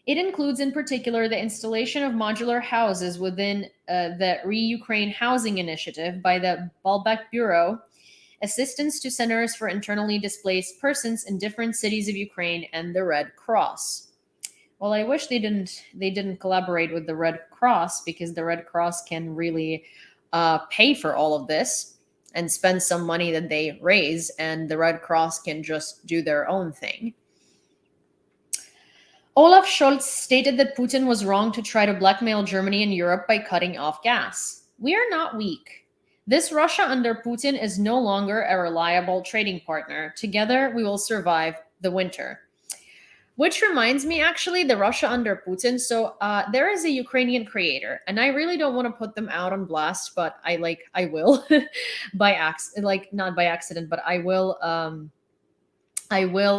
It includes in particular the installation of modular houses within the Re-Ukraine Housing Initiative by the Balbec Bureau, assistance to centers for internally displaced persons in different cities of Ukraine, and the Red Cross. Well, I wish they didn't collaborate with the Red Cross because the Red Cross can really pay for all of this and spend some money that they raise, and the Red Cross can just do their own thing. Olaf Scholz stated that Putin was wrong to try to blackmail Germany and Europe by cutting off gas. We are not weak. This Russia under Putin is no longer a reliable trading partner. Together, we will survive the winter. Which reminds me, actually, the Russia under Putin. So there is a Ukrainian creator, and I really don't want to put them out on blast, but I will, by accident, not by accident, but I will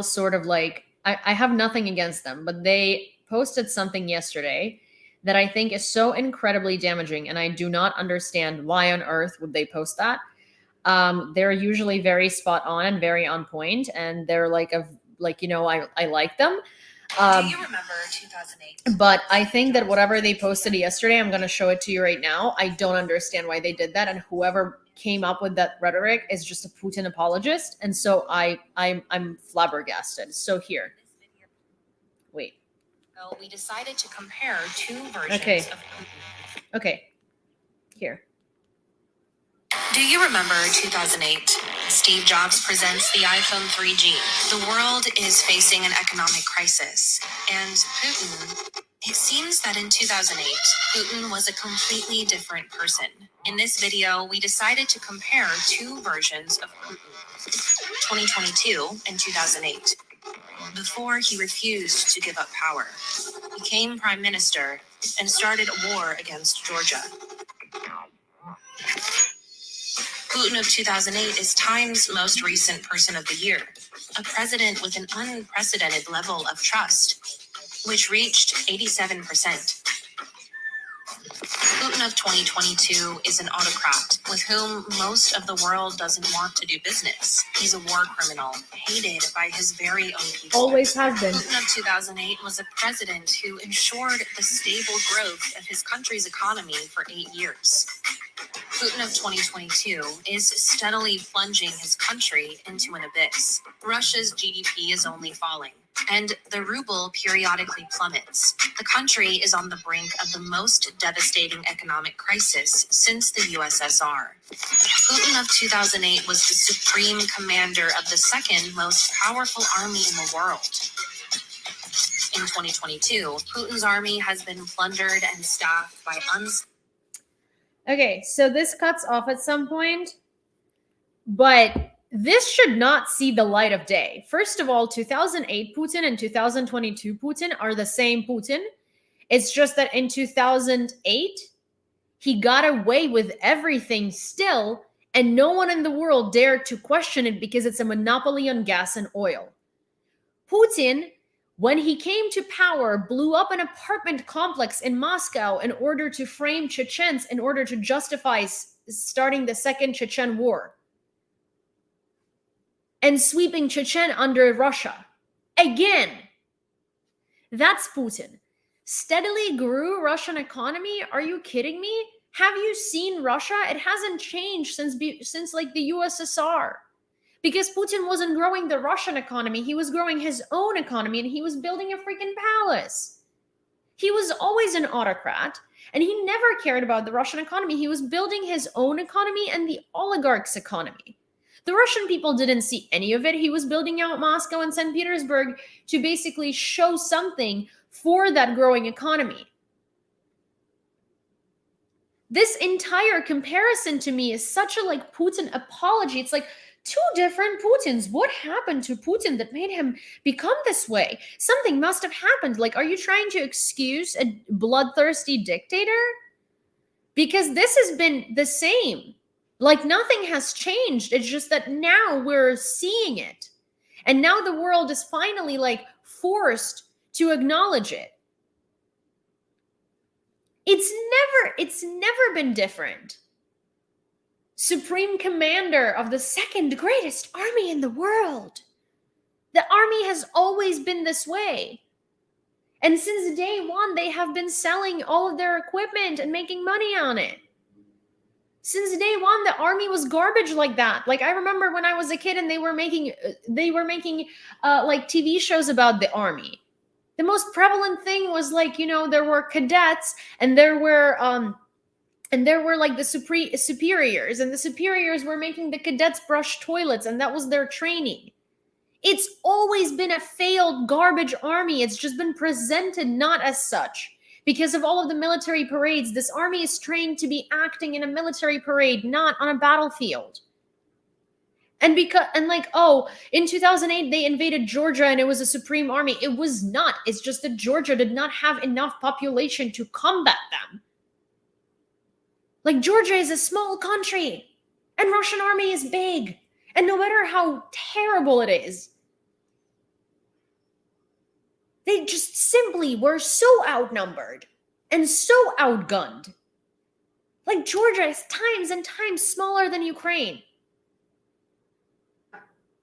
sort of I have nothing against them, but they posted something yesterday that I think is so incredibly damaging, and I do not understand why on earth would they post that. They're usually very spot on and very on point, and they're I like them. Do you remember 2008? But I think that whatever they posted yesterday, I'm going to show it to you right now. I don't understand why they did that, and whoever came up with that rhetoric is just a Putin apologist, and so I'm flabbergasted. So here, wait. Well, we decided to compare two versions of Putin. Okay, here. Do you remember 2008? Steve Jobs presents the iPhone 3G. The world is facing an economic crisis, and Putin It seems that in 2008, Putin was a completely different person. In this video, we decided to compare two versions of Putin, 2022 and 2008. Before he refused to give up power, became prime minister, and started a war against Georgia. Putin of 2008 is Time's most recent person of the year, a president with an unprecedented level of trust, which reached 87%. Putin of 2022 is an autocrat with whom most of the world doesn't want to do business. He's a war criminal, hated by his very own people. Always has been. Putin of 2008 was a president who ensured the stable growth of his country's economy for 8 years. Putin of 2022 is steadily plunging his country into an abyss. Russia's GDP is only falling, and the ruble periodically plummets. The country is on the brink of the most devastating economic crisis since the USSR. Putin of 2008 was the supreme commander of the second most powerful army in the world. In 2022, Putin's army has been plundered and staffed by Okay, so this cuts off at some point, but this should not see the light of day. First of all, 2008 Putin and 2022 Putin are the same Putin. It's just that in 2008, he got away with everything still, and no one in the world dared to question it because it's a monopoly on gas and oil. Putin, when he came to power, blew up an apartment complex in Moscow in order to frame Chechens, in order to justify starting the Second Chechen War and sweeping Chechen under Russia. Again, that's Putin. Steadily grew Russian economy? Are you kidding me? Have you seen Russia? It hasn't changed since like the USSR. Because Putin wasn't growing the Russian economy, he was growing his own economy, and he was building a freaking palace. He was always an autocrat, and he never cared about the Russian economy. He was building his own economy and the oligarchs' economy. The Russian people didn't see any of it. He was building out Moscow and St. Petersburg to basically show something for that growing economy. This entire comparison to me is such a like Putin apology. It's like two different Putins. What happened to Putin that made him become this way? Something must have happened. Like, are you trying to excuse a bloodthirsty dictator? Because this has been the same. Like, nothing has changed. It's just that now we're seeing it. And now the world is finally like forced to acknowledge it. It's never been different. Supreme commander of the second greatest army in the world. The army has always been this way. And since day one, they have been selling all of their equipment and making money on it. Since day one, the army was garbage like that. Like, I remember when I was a kid and they were making like TV shows about the army. The most prevalent thing was like, you know, there were cadets and there were like the superiors, and the superiors were making the cadets brush toilets, and that was their training. It's always been a failed garbage army. It's just been presented not as such. Because of all of the military parades, this army is trained to be acting in a military parade, not on a battlefield. And in 2008, they invaded Georgia and it was a supreme army. It was not. It's just that Georgia did not have enough population to combat them. Like, Georgia is a small country and Russian army is big. And no matter how terrible it is, they just simply were so outnumbered and so outgunned. Like, Georgia is times and times smaller than Ukraine.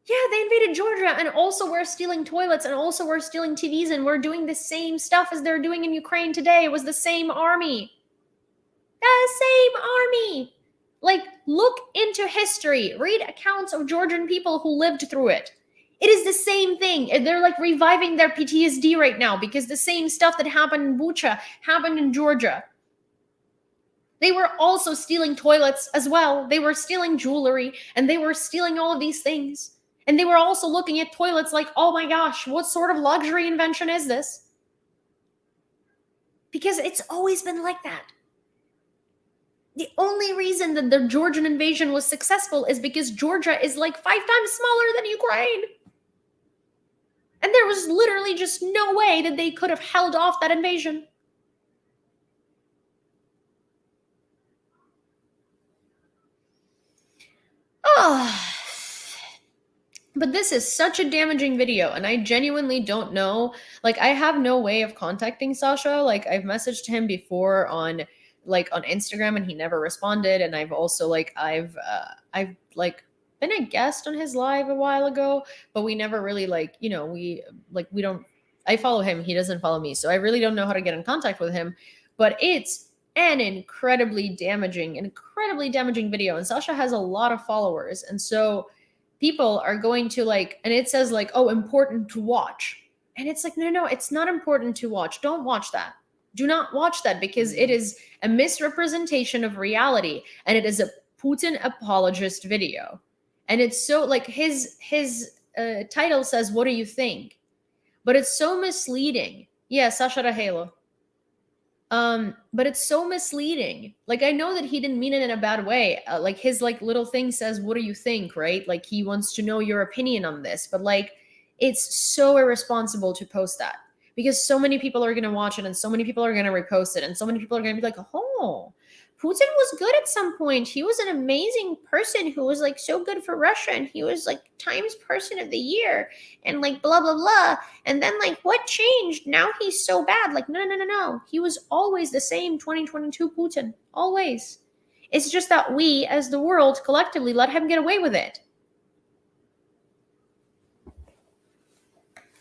Yeah, they invaded Georgia and also were stealing toilets and also were stealing TVs and were doing the same stuff as they're doing in Ukraine today. It was the same army. The same army. Like, look into history. Read accounts of Georgian people who lived through it. It is the same thing. They're like reviving their PTSD right now because the same stuff that happened in Bucha happened in Georgia. They were also stealing toilets as well. They were stealing jewelry and they were stealing all of these things. And they were also looking at toilets like, oh my gosh, what sort of luxury invention is this? because it's always been like that. The only reason that the Georgian invasion was successful is because Georgia is like 5 times smaller than Ukraine. And there was literally just no way that they could have held off that invasion. Oh. But this is such a damaging video, and I genuinely don't know. Like, I have no way of contacting Sasha. Like, I've messaged him before on Instagram, and he never responded. And I've also I've been a guest on his live a while ago, but we never really we don't. I follow him, he doesn't follow me, so I really don't know how to get in contact with him. But it's an incredibly damaging video, and Sasha has a lot of followers, and so people are going to and it says oh, important to watch, and it's like, no, it's not important to watch. Don't watch that. Do not watch that, because it is a misrepresentation of reality, and it is a Putin apologist video. And it's so his title says, what do you think? But it's so misleading. Yeah, Sasha Rahelo. But it's so misleading. I know that he didn't mean it in a bad way. His little thing says, what do you think, right? He wants to know your opinion on this. But it's so irresponsible to post that, because so many people are going to watch it, and so many people are going to repost it, and so many people are going to be like, oh, Putin was good at some point. He was an amazing person who was so good for Russia, and he was Times Person of the Year, and blah blah blah. And then what changed? Now he's so bad. No. He was always the same 2022 Putin. Always. It's just that we, as the world, collectively let him get away with it.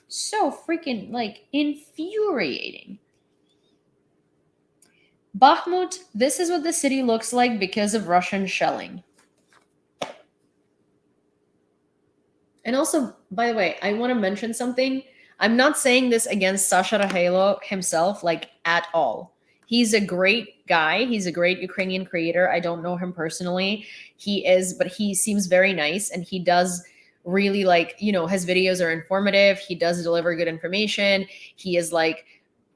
So freaking infuriating. Bakhmut, this is what the city looks like because of Russian shelling. And also, by the way, I want to mention something. I'm not saying this against Sasha Rahelo himself, at all. He's a great guy. He's a great Ukrainian creator. I don't know him personally. But he seems very nice, and he does really his videos are informative. He does deliver good information. He is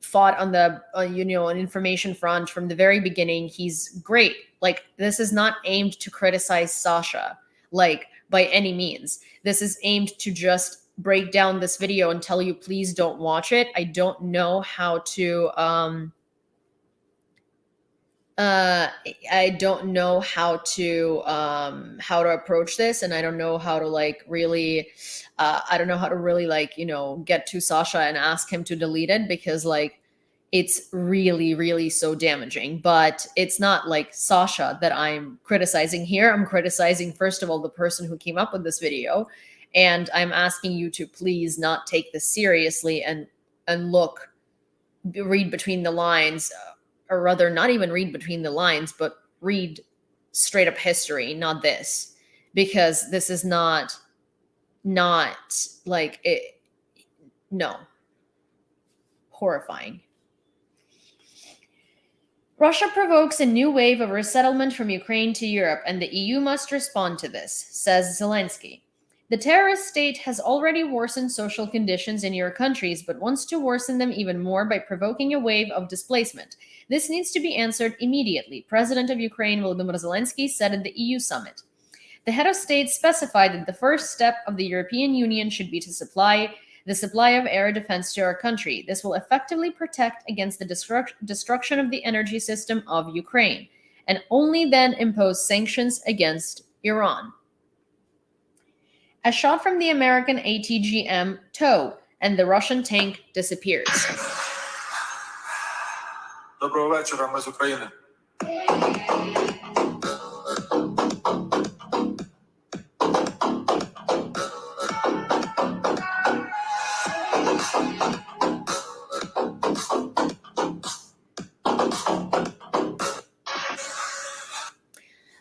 fought on the an information front from the very beginning. He's great. This is not aimed to criticize Sasha by any means. This is aimed to just break down this video and tell you, please don't watch it. I don't know how to I don't know how to approach this, and I don't know how to really I don't know how to really get to Sasha and ask him to delete it, because it's really, really so damaging. But it's not Sasha that I'm criticizing here. I'm criticizing, first of all, the person who came up with this video, and I'm asking you to please not take this seriously and read between the lines. Or rather, not even read between the lines, but read straight up history, not this, because this is not it. No. Horrifying. Russia provokes a new wave of resettlement from Ukraine to Europe, and the EU must respond to this, says Zelensky. The terrorist state has already worsened social conditions in your countries, but wants to worsen them even more by provoking a wave of displacement. This needs to be answered immediately, President of Ukraine Volodymyr Zelensky said at the EU summit. The head of state specified that the first step of the European Union should be to supply of air defense to our country. This will effectively protect against the destruction of the energy system of Ukraine, and only then impose sanctions against Iran. A shot from the American ATGM tow, and the Russian tank disappears. Доброго вечора, ми з України.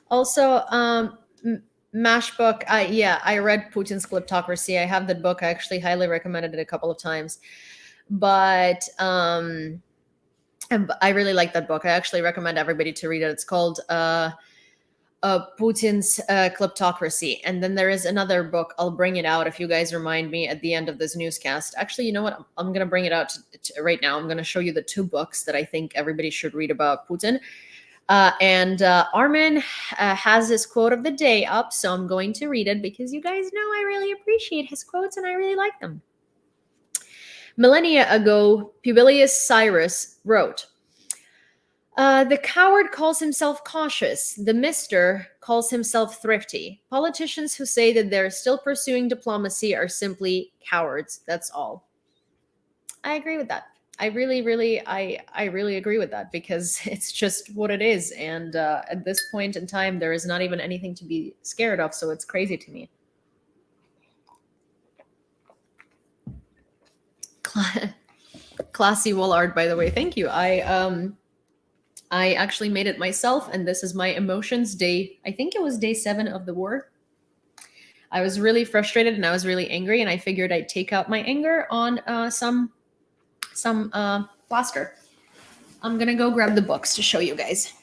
Also, Mashbook, I read Putin's Kleptocracy. I have that book. I actually highly recommended it a couple of times. But I really like that book. I actually recommend everybody to read it. It's called Putin's Kleptocracy. And then there is another book. I'll bring it out if you guys remind me at the end of this newscast. Actually, you know what? I'm going to bring it out right now. I'm going to show you the 2 books that I think everybody should read about Putin. And Armin has this quote of the day up, so I'm going to read it because you guys know I really appreciate his quotes and I really like them. Millennia ago, Publius Cyrus wrote, the coward calls himself cautious. The mister calls himself thrifty. Politicians who say that they're still pursuing diplomacy are simply cowards. That's all. I agree with that. I really agree with that because it's just what it is. And at this point in time, there is not even anything to be scared of. So it's crazy to me. Classy wall art, by the way. Thank you. I actually made it myself, and this is my emotions day. I think it was day 7 of the war. I was really frustrated and I was really angry, and I figured I'd take out my anger on some plaster. I'm gonna go grab the books to show you guys.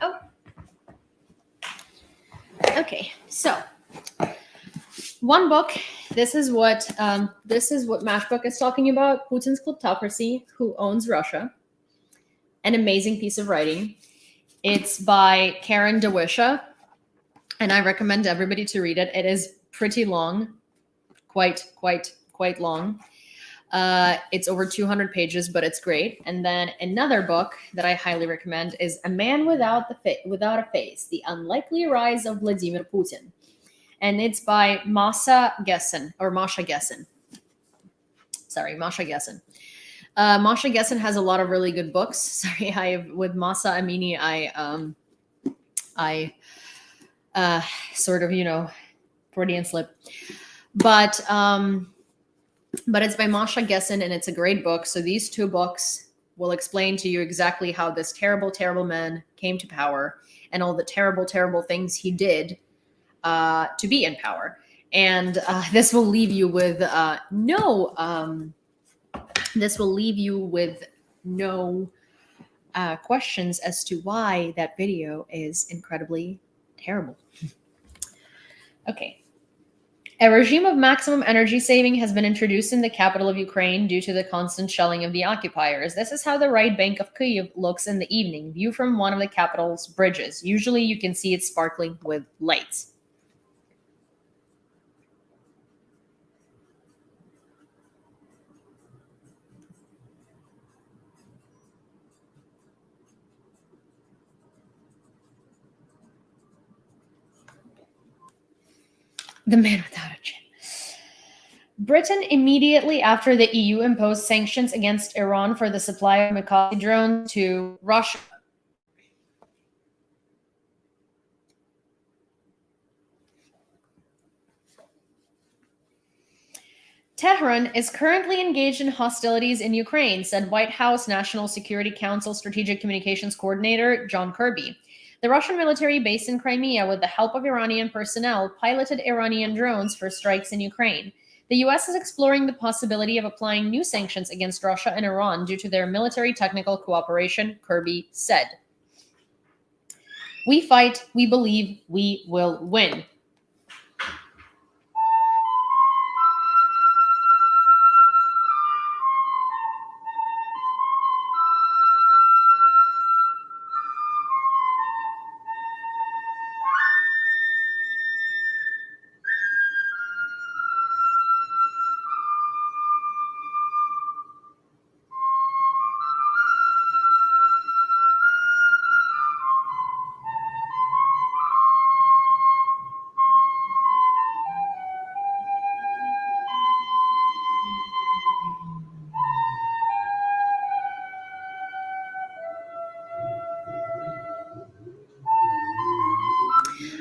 Oh. Okay, so one book. This is what Matchbook is talking about. Putin's Kleptocracy: Who Owns Russia? An amazing piece of writing. It's by Karen DeWisha, and I recommend everybody to read it. It is pretty long, quite long. It's over 200 pages, but it's great. And then another book that I highly recommend is A Man Without a Face: The Unlikely Rise of Vladimir Putin. And it's by Masha Gessen. Sorry, Masha Gessen. Masha Gessen has a lot of really good books. Sorry, with Masa Amini, I sort of, Freudian slip. But it's by Masha Gessen, and it's a great book. So these 2 books will explain to you exactly how this terrible, terrible man came to power and all the terrible, terrible things he did to be in power. And this will leave you with no questions as to why that video is incredibly terrible. Okay. A regime of maximum energy saving has been introduced in the capital of Ukraine due to the constant shelling of the occupiers. This is how the right bank of Kyiv looks in the evening, view from one of the capital's bridges. Usually you can see it sparkling with lights. The man without a chin. Britain, immediately after the EU imposed sanctions against Iran for the supply of kamikaze drones to Russia. Tehran is currently engaged in hostilities in Ukraine, said White House National Security Council Strategic Communications Coordinator John Kirby. The Russian military base in Crimea, with the help of Iranian personnel, piloted Iranian drones for strikes in Ukraine. The U.S. is exploring the possibility of applying new sanctions against Russia and Iran due to their military technical cooperation, Kirby said. We fight, we believe we will win.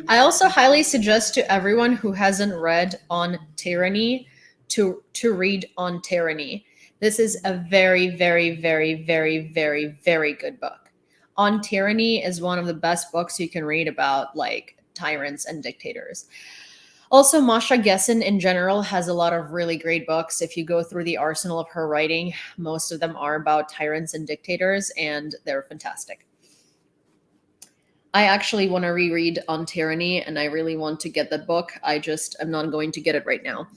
I also highly suggest to everyone who hasn't read On Tyranny to read On Tyranny. This is a very, very, very, very, very, very good book. On Tyranny is one of the best books you can read about like tyrants and dictators. Also, Masha Gessen in general has a lot of really great books. If you go through the arsenal of her writing, most of them are about tyrants and dictators, and they're fantastic. I actually want to reread On Tyranny, and I really want to get that book. I'm not going to get it right now.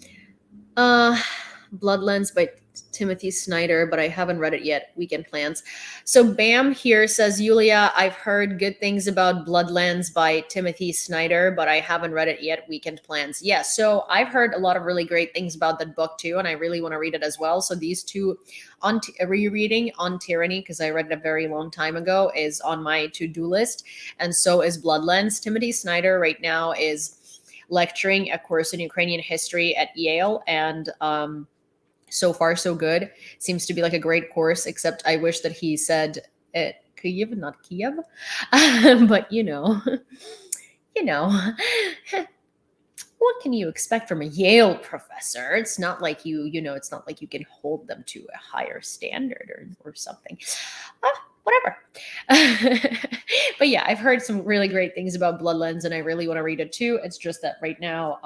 Bloodlands by Timothy Snyder, but I haven't read it yet. Weekend plans. So Bam here says, Yulia, I've heard good things about Bloodlands by Timothy Snyder, but I haven't read it yet. Weekend plans. Yeah, so I've heard a lot of really great things about that book too, and I really want to read it as well. So these two, rereading On Tyranny, because I read it a very long time ago, is on my to-do list, and so is Bloodlands. Timothy Snyder right now is lecturing a course in Ukrainian history at Yale, and so far so good. Seems to be like a great course, except I wish that he said it Kyiv, not Kiev. But you know, what can you expect from a Yale professor? It's not like it's not like you can hold them to a higher standard or something. Whatever. But yeah, I've heard some really great things about Bloodlands, and I really want to read it too. It's just that right now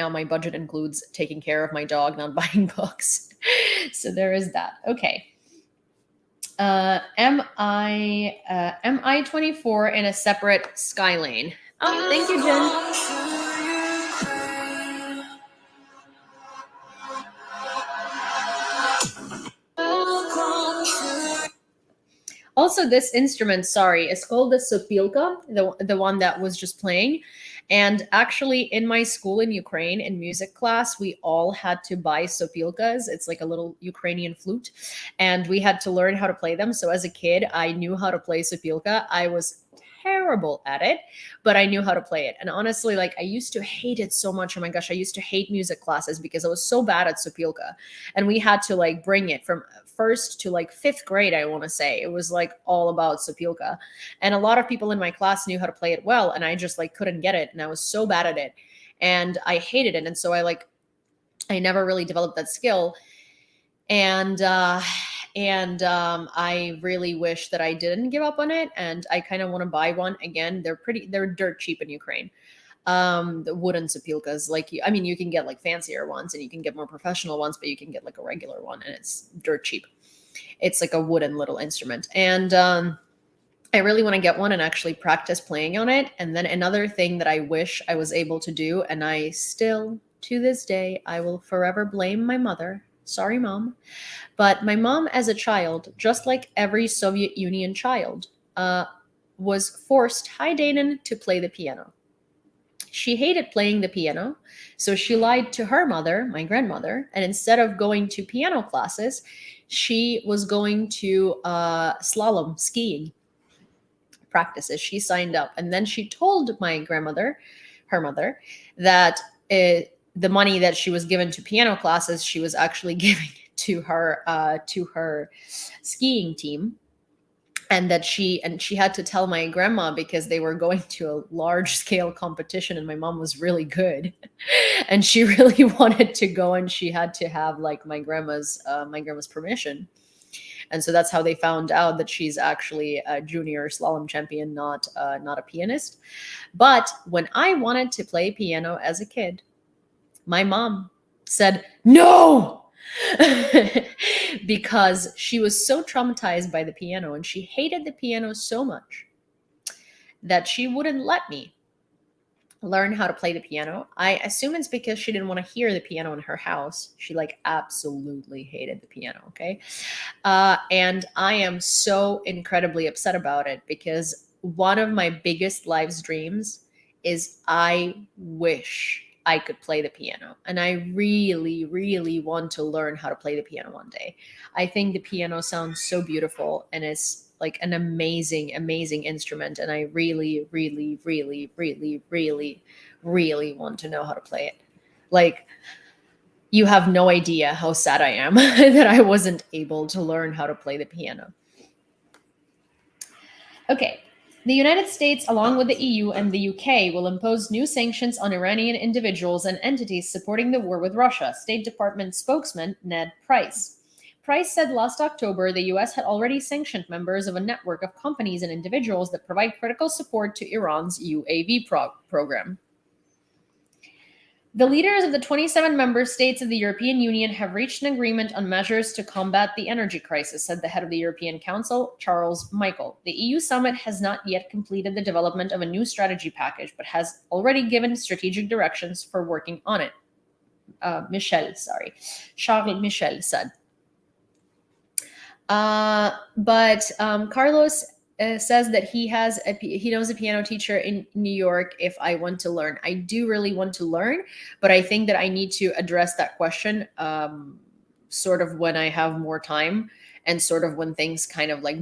my budget includes taking care of my dog, not buying books. So there is that. Okay. Am I 24 in a separate sky lane? Oh, thank you, Jen. Also, this instrument, sorry, is called the sopilka, the one that was just playing. And actually, in my school in Ukraine, in music class, we all had to buy sopilkas. It's like a little Ukrainian flute, and we had to learn how to play them. So as a kid, I knew how to play sopilka. I was terrible at it, but I knew how to play it. And honestly, like I used to hate it so much. Oh my gosh, I used to hate music classes because I was so bad at sopilka. And we had to like bring it from first to like fifth grade, I want to say. It was like all about sopilka. And a lot of people in my class knew how to play it well, and I just like couldn't get it. And I was so bad at it. And I hated it. And so I never really developed that skill. And I really wish that I didn't give up on it, and I kind of want to buy one again. They're dirt cheap in Ukraine. The wooden sopilkas, you can get like fancier ones and you can get more professional ones, but you can get like a regular one and it's dirt cheap. It's like a wooden little instrument, and I really want to get one and actually practice playing on it. And then another thing that I wish I was able to do, and I still to this day I will forever blame my mother. Sorry, Mom. But my mom, as a child, just like every Soviet Union child, was forced, hi Danon, to play the piano. She hated playing the piano, so she lied to her mother, my grandmother, and instead of going to piano classes, she was going to slalom skiing practices. She signed up, and then she told my grandmother, her mother, that the money that she was given to piano classes, she was actually giving to her skiing team, and that she had to tell my grandma because they were going to a large scale competition and my mom was really good and she really wanted to go, and she had to have like my grandma's permission. And so that's how they found out that she's actually a junior slalom champion, not a pianist. But when I wanted to play piano as a kid, my mom said no. Because she was so traumatized by the piano and she hated the piano so much that she wouldn't let me learn how to play the piano. I assume it's because she didn't want to hear the piano in her house. She like absolutely hated the piano, okay? And I am so incredibly upset about it because one of my biggest life's dreams is I wish I could play the piano. And I really, really want to learn how to play the piano one day. I think the piano sounds so beautiful and it's like an amazing, amazing instrument. And I really, really, really, really, really, really want to know how to play it. Like, you have no idea how sad I am that I wasn't able to learn how to play the piano. Okay. The United States, along with the EU and the UK, will impose new sanctions on Iranian individuals and entities supporting the war with Russia, State Department spokesman Ned Price. Price said last October the US had already sanctioned members of a network of companies and individuals that provide critical support to Iran's UAV program. The leaders of the 27 member states of the European Union have reached an agreement on measures to combat the energy crisis, said the head of the European Council, Charles Michel. The EU summit has not yet completed the development of a new strategy package, but has already given strategic directions for working on it. Charles Michel said. But Carlos says that he knows a piano teacher in New York if I want to learn. I do really want to learn, but I think that I need to address that question sort of when I have more time and sort of when things kind of like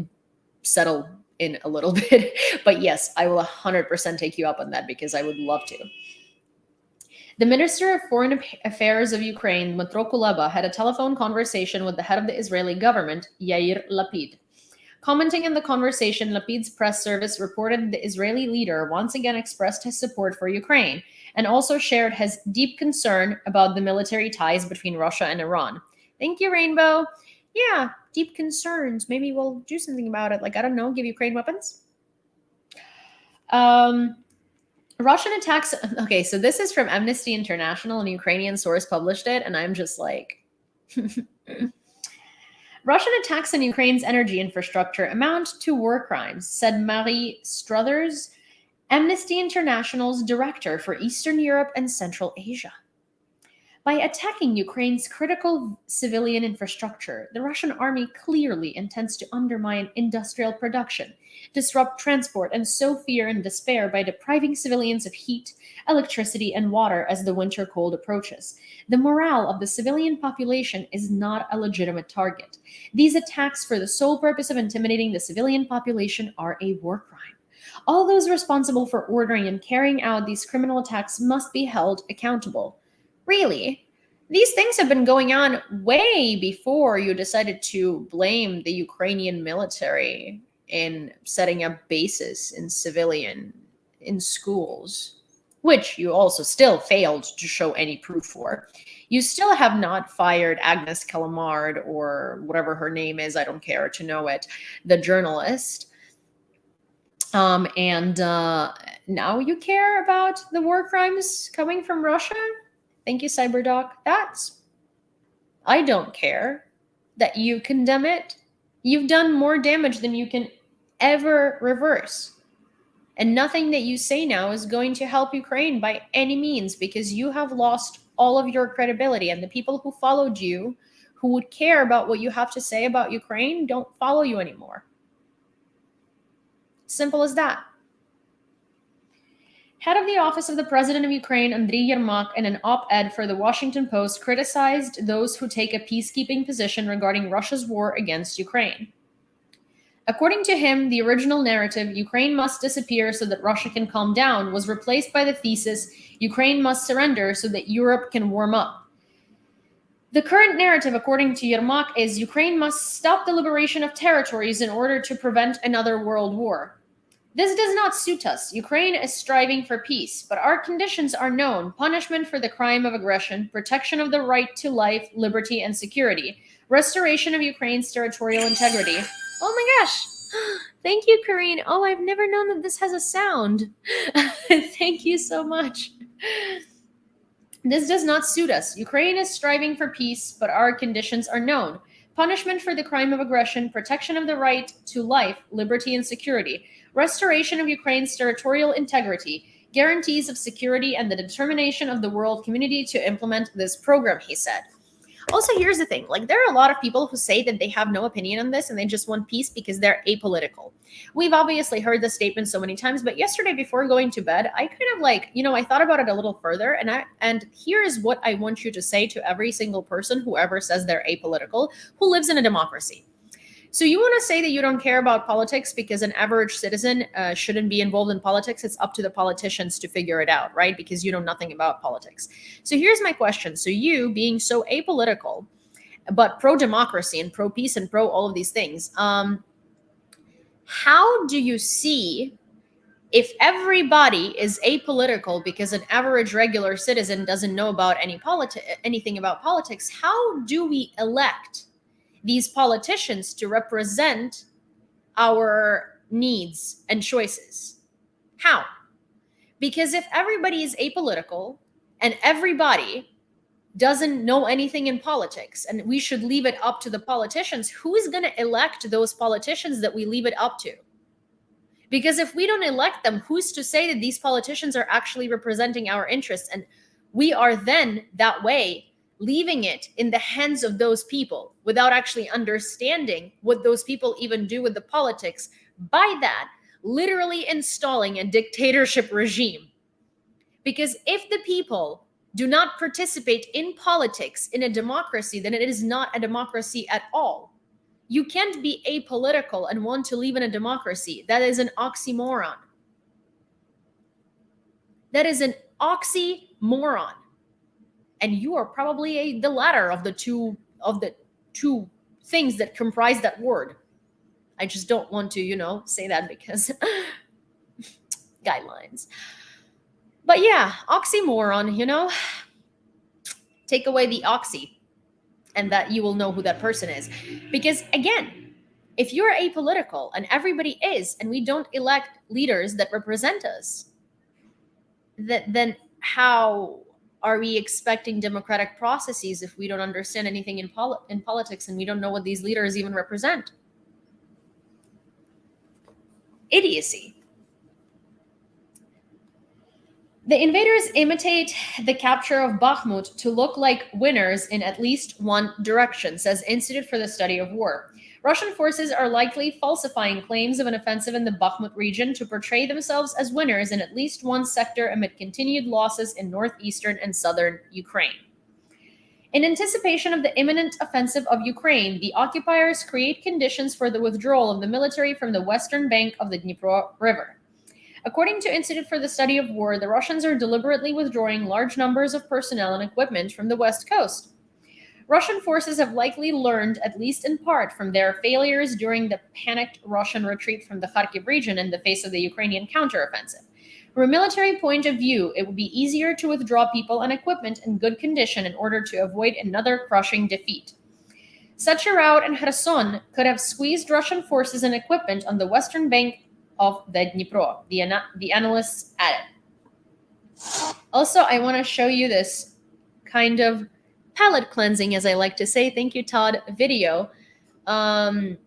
settle in a little bit. But yes, I will 100% take you up on that because I would love to. The Minister of Foreign Affairs of Ukraine, Dmytro Kuleba, had a telephone conversation with the head of the Israeli government, Yair Lapid. Commenting on the conversation, Lapid's press service reported the Israeli leader once again expressed his support for Ukraine and also shared his deep concern about the military ties between Russia and Iran. Thank you, Rainbow. Yeah, deep concerns. Maybe we'll do something about it. Like, I don't know, give Ukraine weapons? Russian attacks. Okay, so this is from Amnesty International, an Ukrainian source published it, and I'm just like... Russian attacks on Ukraine's energy infrastructure amount to war crimes, said Marie Struthers, Amnesty International's director for Eastern Europe and Central Asia. By attacking Ukraine's critical civilian infrastructure, the Russian army clearly intends to undermine industrial production, disrupt transport, and sow fear and despair by depriving civilians of heat, electricity, and water as the winter cold approaches. The morale of the civilian population is not a legitimate target. These attacks for the sole purpose of intimidating the civilian population are a war crime. All those responsible for ordering and carrying out these criminal attacks must be held accountable. Really? These things have been going on way before you decided to blame the Ukrainian military in setting up bases in schools, which you also still failed to show any proof for. You still have not fired Agnes Calamard or whatever her name is, I don't care to know it, the journalist. And now you care about the war crimes coming from Russia? Thank you, CyberDoc. I don't care that you condemn it. You've done more damage than you can ever reverse. And nothing that you say now is going to help Ukraine by any means because you have lost all of your credibility. And the people who followed you, who would care about what you have to say about Ukraine, don't follow you anymore. Simple as that. Head of the Office of the President of Ukraine, Andriy Yermak, in an op-ed for the Washington Post, criticized those who take a peacekeeping position regarding Russia's war against Ukraine. According to him, the original narrative, Ukraine must disappear so that Russia can calm down, was replaced by the thesis, Ukraine must surrender so that Europe can warm up. The current narrative, according to Yermak, is Ukraine must stop the liberation of territories in order to prevent another world war. This does not suit us. Ukraine is striving for peace, but our conditions are known: punishment for the crime of aggression, protection of the right to life, liberty, and security, restoration of Ukraine's territorial integrity. Oh my gosh! Thank you, Karine. Oh, I've never known that this has a sound. Thank you so much. This does not suit us. Ukraine is striving for peace, but our conditions are known: punishment for the crime of aggression, protection of the right to life, liberty, and security, restoration of Ukraine's territorial integrity, guarantees of security, and the determination of the world community to implement this program, he said. Also, here's the thing. Like, there are a lot of people who say that they have no opinion on this and they just want peace because they're apolitical. We've obviously heard this statement so many times, but yesterday before going to bed, I kind of I thought about it a little further, and here is what I want you to say to every single person, whoever says they're apolitical, who lives in a democracy. So you want to say that you don't care about politics because an average citizen shouldn't be involved in politics? It's up to the politicians to figure it out, right? Because you know nothing about politics. So here's my question. So you, being so apolitical, but pro-democracy and pro-peace and pro all of these things, how do you see If everybody is apolitical because an average regular citizen doesn't know about anything about politics, how do we elect these politicians to represent our needs and choices? How? Because if everybody is apolitical and everybody doesn't know anything in politics and we should leave it up to the politicians, who is going to elect those politicians that we leave it up to? Because if we don't elect them, who's to say that these politicians are actually representing our interests? And we are then that way leaving it in the hands of those people without actually understanding what those people even do with the politics. By that, literally installing a dictatorship regime. Because if the people do not participate in politics in a democracy, then it is not a democracy at all. You can't be apolitical and want to live in a democracy. That is an oxymoron. That is an oxymoron. And you are probably the latter of the two things that comprise that word. I just don't want to, say that because guidelines. But yeah, oxymoron, take away the oxy and that you will know who that person is. Because again, if you're apolitical and everybody is, and we don't elect leaders that represent us, then how are we expecting democratic processes if we don't understand anything in politics and we don't know what these leaders even represent? Idiocy. The invaders imitate the capture of Bakhmut to look like winners in at least one direction, says Institute for the Study of War. Russian forces are likely falsifying claims of an offensive in the Bakhmut region to portray themselves as winners in at least one sector amid continued losses in northeastern and southern Ukraine. In anticipation of the imminent offensive of Ukraine, the occupiers create conditions for the withdrawal of the military from the western bank of the Dnipro River. According to Institute for the Study of War, the Russians are deliberately withdrawing large numbers of personnel and equipment from the west coast. Russian forces have likely learned, at least in part, from their failures during the panicked Russian retreat from the Kharkiv region in the face of the Ukrainian counteroffensive. From a military point of view, it would be easier to withdraw people and equipment in good condition in order to avoid another crushing defeat. Such a rout in Kherson could have squeezed Russian forces and equipment on the western bank of the Dnipro, the analysts added. Also, I want to show you this kind of palate cleansing, as I like to say, thank you, Todd, video about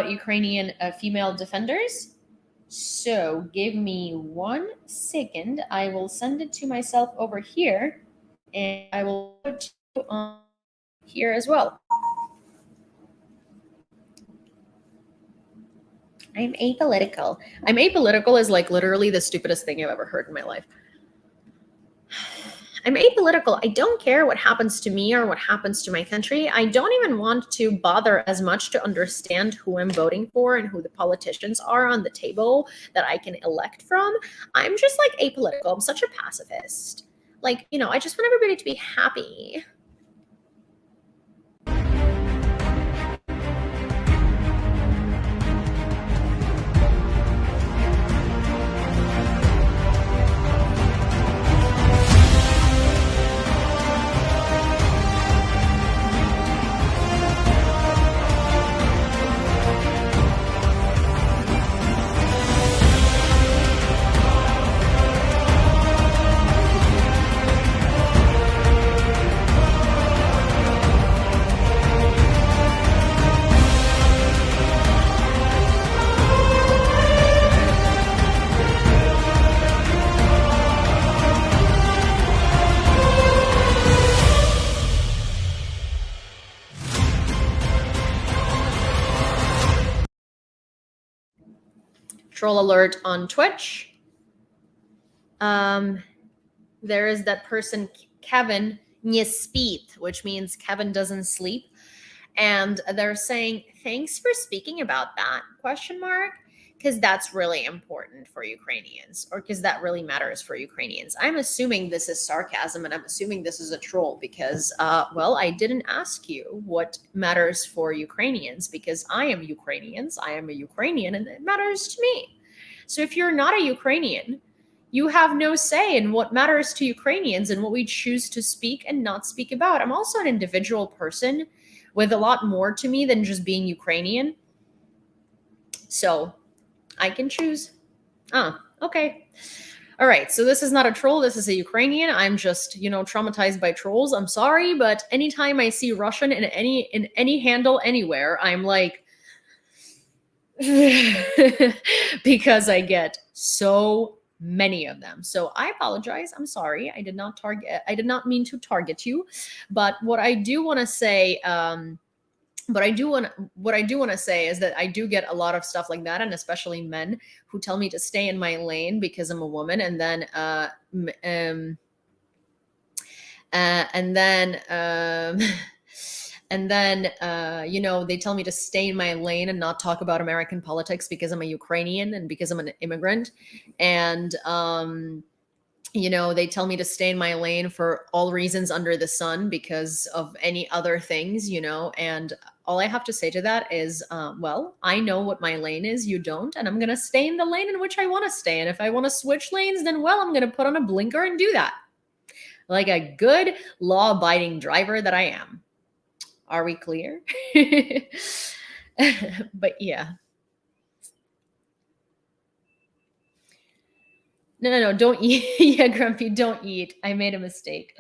Ukrainian female defenders. So give me 1 second. I will send it to myself over here, and I will put you on here as well. I'm apolitical. I'm apolitical is like literally the stupidest thing I've ever heard in my life. I'm apolitical. I don't care what happens to me or what happens to my country. I don't even want to bother as much to understand who I'm voting for and who the politicians are on the table that I can elect from. I'm just like apolitical. I'm such a pacifist. Like, I just want everybody to be happy. Troll alert on Twitch. There is that person, Kevin nie spit, which means Kevin doesn't sleep. And they're saying, thanks for speaking about that, ? because that's really important for Ukrainians, or because that really matters for Ukrainians. I'm assuming this is sarcasm, and I'm assuming this is a troll because, well, I didn't ask you what matters for Ukrainians because I am Ukrainians. I am a Ukrainian, and it matters to me. So if you're not a Ukrainian, you have no say in what matters to Ukrainians and what we choose to speak and not speak about. I'm also an individual person with a lot more to me than just being Ukrainian. So I can choose. Okay. All right. So this is not a troll. This is a Ukrainian. I'm just, traumatized by trolls. I'm sorry, but anytime I see Russian in any handle anywhere, I'm like, because I get so many of them. So I apologize. I'm sorry. I did not mean to target you. But what I do want to say, what I do want to say is that I do get a lot of stuff like that, and especially men who tell me to stay in my lane because I'm a woman, and then they tell me to stay in my lane and not talk about American politics because I'm a Ukrainian and because I'm an immigrant, and they tell me to stay in my lane for all reasons under the sun because of any other things, and all I have to say to that is, well, I know what my lane is, you don't, and I'm going to stay in the lane in which I want to stay. And if I want to switch lanes, then, well, I'm going to put on a blinker and do that. Like a good law-abiding driver that I am. Are we clear? But yeah. No, don't eat. Yeah, Grumpy, don't eat. I made a mistake.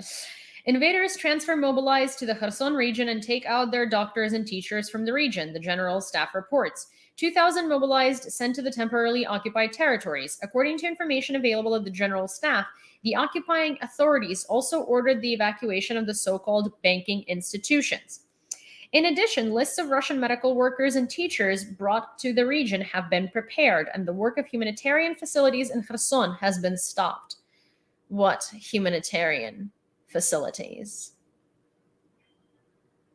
Invaders transfer mobilized to the Kherson region and take out their doctors and teachers from the region, the general staff reports. 2,000 mobilized sent to the temporarily occupied territories. According to information available at the general staff, the occupying authorities also ordered the evacuation of the so-called banking institutions. In addition, lists of Russian medical workers and teachers brought to the region have been prepared, and the work of humanitarian facilities in Kherson has been stopped. What humanitarian facilities?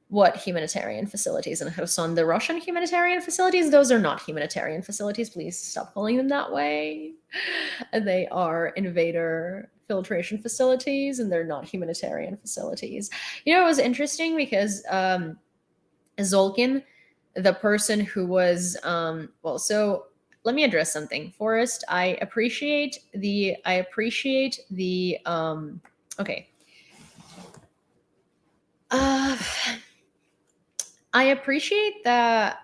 What humanitarian facilities in Kherson? The Russian humanitarian facilities? Those are not humanitarian facilities. Please stop calling them that way. They are invader filtration facilities, and they're not humanitarian facilities. It was interesting because Zolkin, the person who was, so let me address something. Forrest, I appreciate the, okay. I appreciate the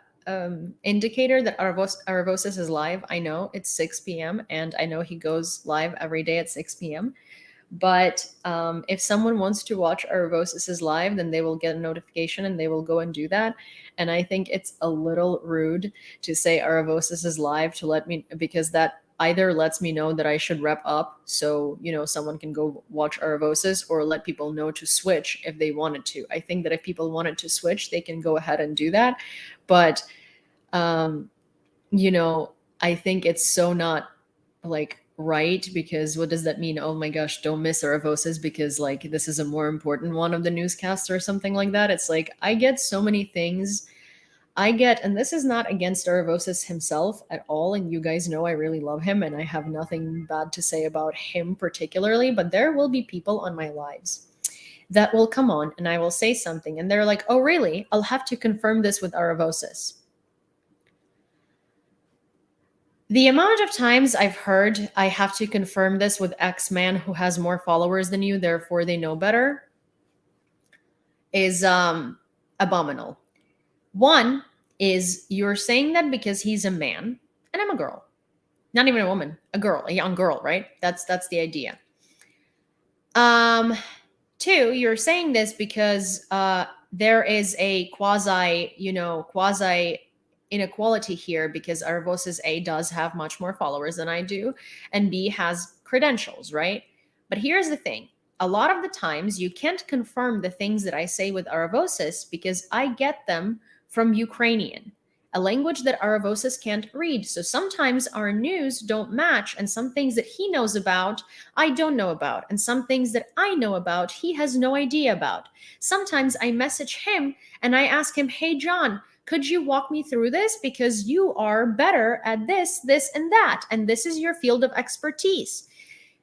indicator that Aravosis is live. I know it's 6 p.m. and I know he goes live every day at 6 p.m. But if someone wants to watch Aravosis live, then they will get a notification and they will go and do that. And I think it's a little rude to say Aravosis is live to let me, because that either lets me know that I should rep up so, someone can go watch Aravosis, or let people know to switch if they wanted to. I think that if people wanted to switch, they can go ahead and do that. But, I think it's so not right, because what does that mean? Oh my gosh, don't miss Aravosis because this is a more important one of the newscasts or something like that. It's I get so many things. And this is not against Aravosis himself at all, and you guys know I really love him and I have nothing bad to say about him particularly, but there will be people on my lives that will come on and I will say something and they're like, oh really? I'll have to confirm this with Aravosis. The amount of times I've heard I have to confirm this with X man who has more followers than you, therefore they know better, is abominable. One is you're saying that because he's a man and I'm a girl, not even a woman, a girl, a young girl, right? That's the idea. Two, you're saying this because there is a quasi inequality here, because Aravosis A does have much more followers than I do, and B has credentials, right? But here's the thing. A lot of the times you can't confirm the things that I say with Aravosis because I get them from Ukrainian, a language that Aravosis can't read. So sometimes our news don't match, and some things that he knows about, I don't know about. And some things that I know about, he has no idea about. Sometimes I message him and I ask him, hey, John, Could you walk me through this? Because you are better at this, this, and that. And this is your field of expertise.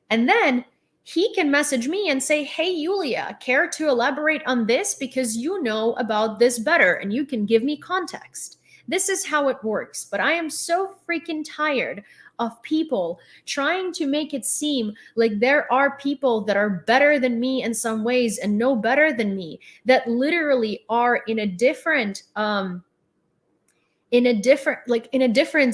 And then he can message me and say, hey, Yulia, care to elaborate on this? Because you know about this better and you can give me context. This is how it works. But I am so freaking tired of people trying to make it seem like there are people that are better than me in some ways and know better than me, that literally are in a different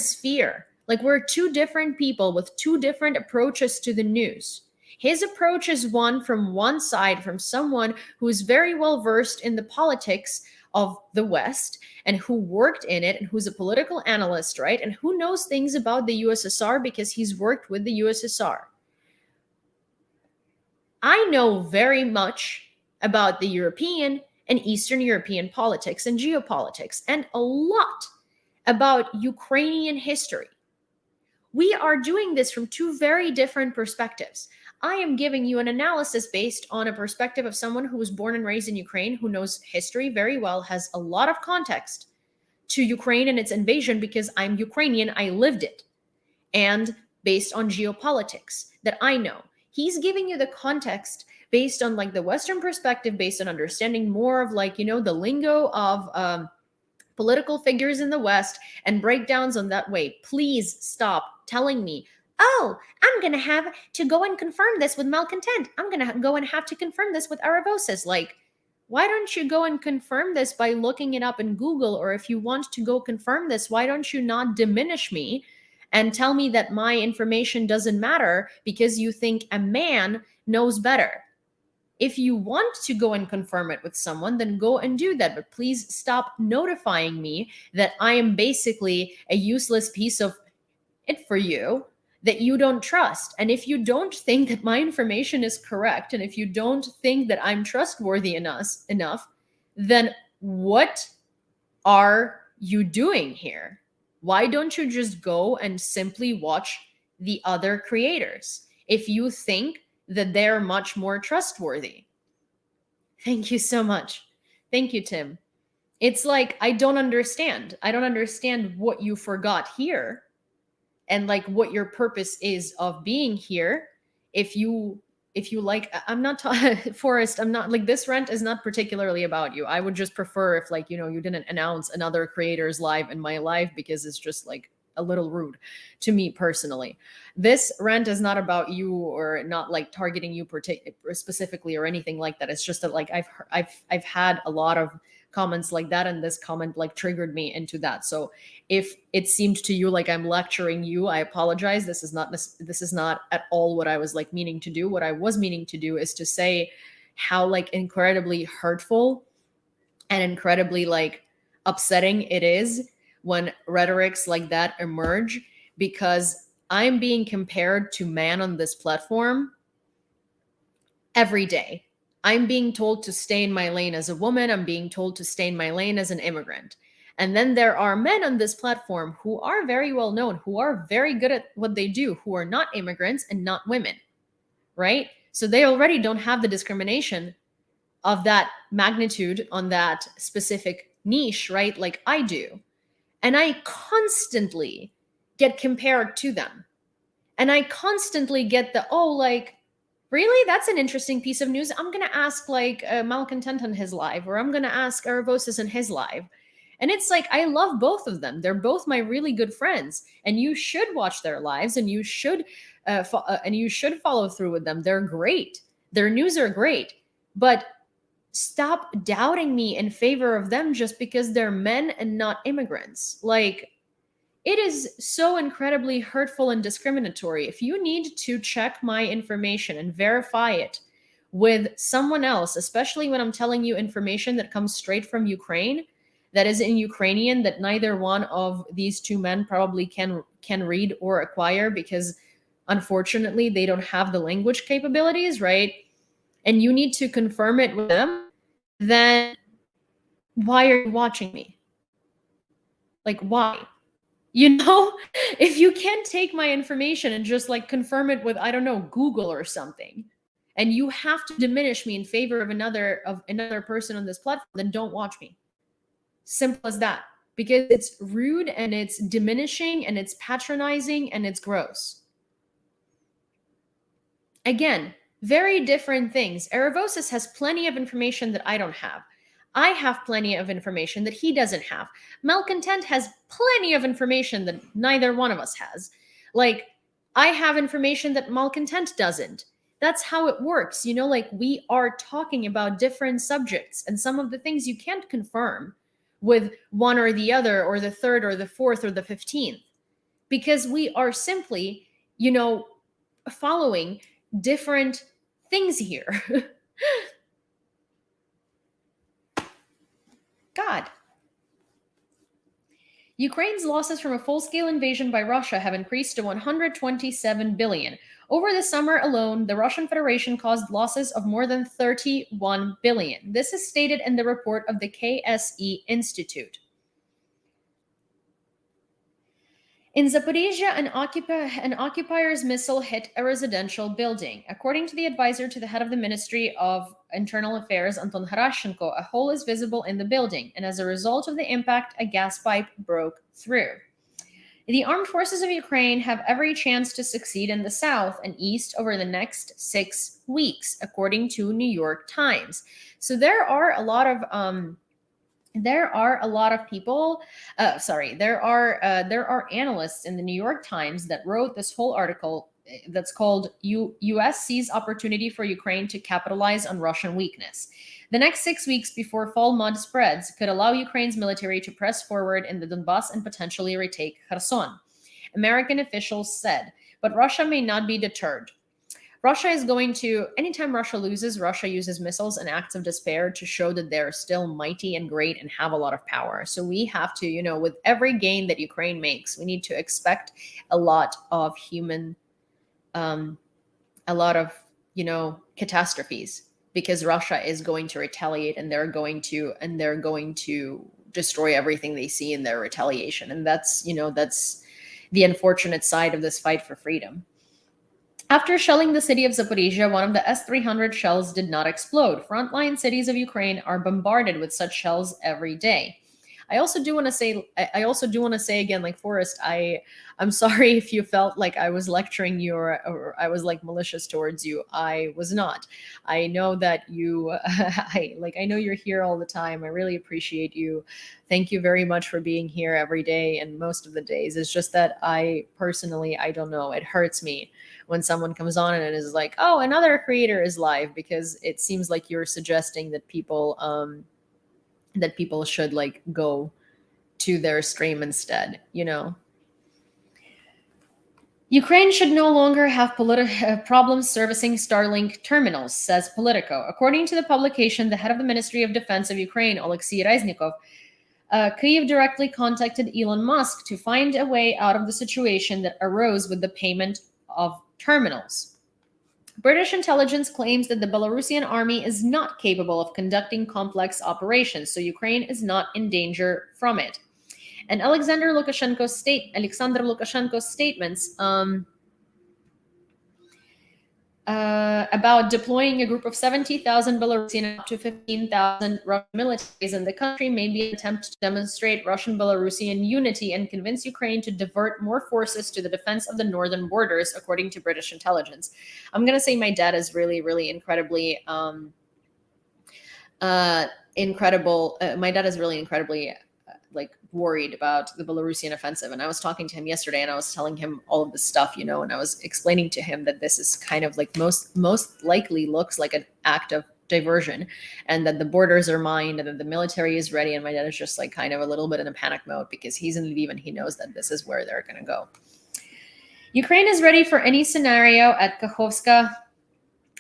sphere. Like, we're two different people with two different approaches to the news. His approach is one from one side, from someone who is very well versed in the politics of the West and who worked in it and who's a political analyst, right? And who knows things about the USSR because he's worked with the USSR. I know very much about the European and Eastern European politics and geopolitics, and a lot about Ukrainian history. We are doing this from two very different perspectives. I am giving you an analysis based on a perspective of someone who was born and raised in Ukraine, who knows history very well, has a lot of context to Ukraine and its invasion because I'm Ukrainian, I lived it, and based on geopolitics that I know. He's giving you the context based on like the Western perspective, based on understanding more of like, you know, the lingo of political figures in the West and breakdowns on that way. Please stop telling me, oh, I'm going to have to go and confirm this with malcontent. I'm going to go and have to confirm this with Aravosis. Like, why don't you go and confirm this by looking it up in Google? Or if you want to go confirm this, why don't you not diminish me and tell me that my information doesn't matter because you think a man knows better? If you want to go and confirm it with someone, then go and do that. But please stop notifying me that I am basically a useless piece of it for you that you don't trust. And if you don't think that my information is correct, and if you don't think that I'm trustworthy enough, then what are you doing here? Why don't you just go and simply watch the other creators if you think that they're much more trustworthy? Thank you so much. Thank you, Tim. It's like, I don't understand. I don't understand what you forgot here and like what your purpose is of being here. If you like, I'm not Forrest, I'm not like, this rant is not particularly about you. I would just prefer if like, you know, you didn't announce another creator's live in my life, because it's just like a little rude to me personally. This rant is not about you or not like targeting you specifically or anything like that. It's just that like I've had a lot of comments like that, and this comment like triggered me into that. So if it seemed to you like I'm lecturing you, I apologize. This is not at all what I was like meaning to do. What I was meaning to do is to say how like incredibly hurtful and incredibly like upsetting it is when rhetorics like that emerge, because I'm being compared to man on this platform every day. I'm being told to stay in my lane as a woman. I'm being told to stay in my lane as an immigrant. And then there are men on this platform who are very well known, who are very good at what they do, who are not immigrants and not women, right? So they already don't have the discrimination of that magnitude on that specific niche, right? Like I do. And I constantly get compared to them. And I constantly get the, oh, like, really? That's an interesting piece of news. I'm going to ask like Malcontent on his live, or I'm going to ask Aravosis on his live. And it's like, I love both of them. They're both my really good friends, and you should watch their lives, and you should follow through with them. They're great. Their news are great, but stop doubting me in favor of them just because they're men and not immigrants. Like, it is so incredibly hurtful and discriminatory. If you need to check my information and verify it with someone else, especially when I'm telling you information that comes straight from Ukraine, that is in Ukrainian, that neither one of these two men probably can read or acquire, because unfortunately they don't have the language capabilities, right? And you need to confirm it with them, then why are you watching me? Like, why? You know, if you can't take my information and just like confirm it with, I don't know, Google or something, and you have to diminish me in favor of another person on this platform, then don't watch me. Simple as that. because it's rude and it's diminishing and it's patronizing and it's gross. Again, very different things. Erevosis has plenty of information that I don't have. I have plenty of information that he doesn't have. Malcontent has plenty of information that neither one of us has. Like, I have information that Malcontent doesn't. That's how it works. You know, like, we are talking about different subjects, and some of the things you can't confirm with one or the other, or the third, or the fourth, or the 15th, because we are simply, you know, following different things here. God. Ukraine's losses from a full-scale invasion by Russia have increased to 127 billion. Over the summer alone, the Russian Federation caused losses of more than 31 billion. This is stated in the report of the KSE Institute. In Zaporizhia, an occupier's missile hit a residential building. According to the advisor to the head of the Ministry of Internal Affairs, Anton Harashenko, a hole is visible in the building, and as a result of the impact, a gas pipe broke through. The armed forces of Ukraine have every chance to succeed in the south and east over the next 6 weeks, according to New York Times. So there are a lot of people. There are analysts in the New York Times that wrote this whole article that's called "U.S. Sees Opportunity for Ukraine to Capitalize on Russian Weakness." The next 6 weeks before fall mud spreads could allow Ukraine's military to press forward in the Donbass and potentially retake Kherson, American officials said. But Russia may not be deterred. Russia is going to, anytime Russia loses, Russia uses missiles and acts of despair to show that they're still mighty and great and have a lot of power. So we have to, you know, with every gain that Ukraine makes, we need to expect a lot of catastrophes, because Russia is going to retaliate, and they're going to destroy everything they see in their retaliation. And that's the unfortunate side of this fight for freedom. After shelling the city of Zaporizhia, one of the S-300 shells did not explode. Frontline cities of Ukraine are bombarded with such shells every day. I also do want to say again, like Forrest, I'm sorry if you felt like I was lecturing you or I was like malicious towards you. I was not. I know that you, I know you're here all the time. I really appreciate you. Thank you very much for being here every day and most of the days. It's just that I personally, I don't know, it hurts me when someone comes on and is like, oh, another creator is live, because it seems like you're suggesting that people should like go to their stream instead, you know. Ukraine should no longer have problems servicing Starlink terminals, says Politico. According to the publication, the head of the Ministry of Defense of Ukraine, Oleksiy Reznikov, Kyiv directly contacted Elon Musk to find a way out of the situation that arose with the payment of terminals. British intelligence claims that the Belarusian army is not capable of conducting complex operations, so Ukraine is not in danger from it. And Alexander Lukashenko's statements about deploying a group of 70,000 Belarusian and up to 15,000 Russian militaries in the country may be an attempt to demonstrate Russian-Belarusian unity and convince Ukraine to divert more forces to the defense of the northern borders, according to British intelligence. I'm going to say my dad is really, really incredibly worried about the Belarusian offensive. And I was talking to him yesterday, and I was telling him all of this stuff, you know, and I was explaining to him that this is kind of like most likely looks like an act of diversion, and that the borders are mined, and that the military is ready. And my dad is just like kind of a little bit in a panic mode, because he's in Lviv and he knows that this is where they're going to go. Ukraine is ready for any scenario at Kakhovska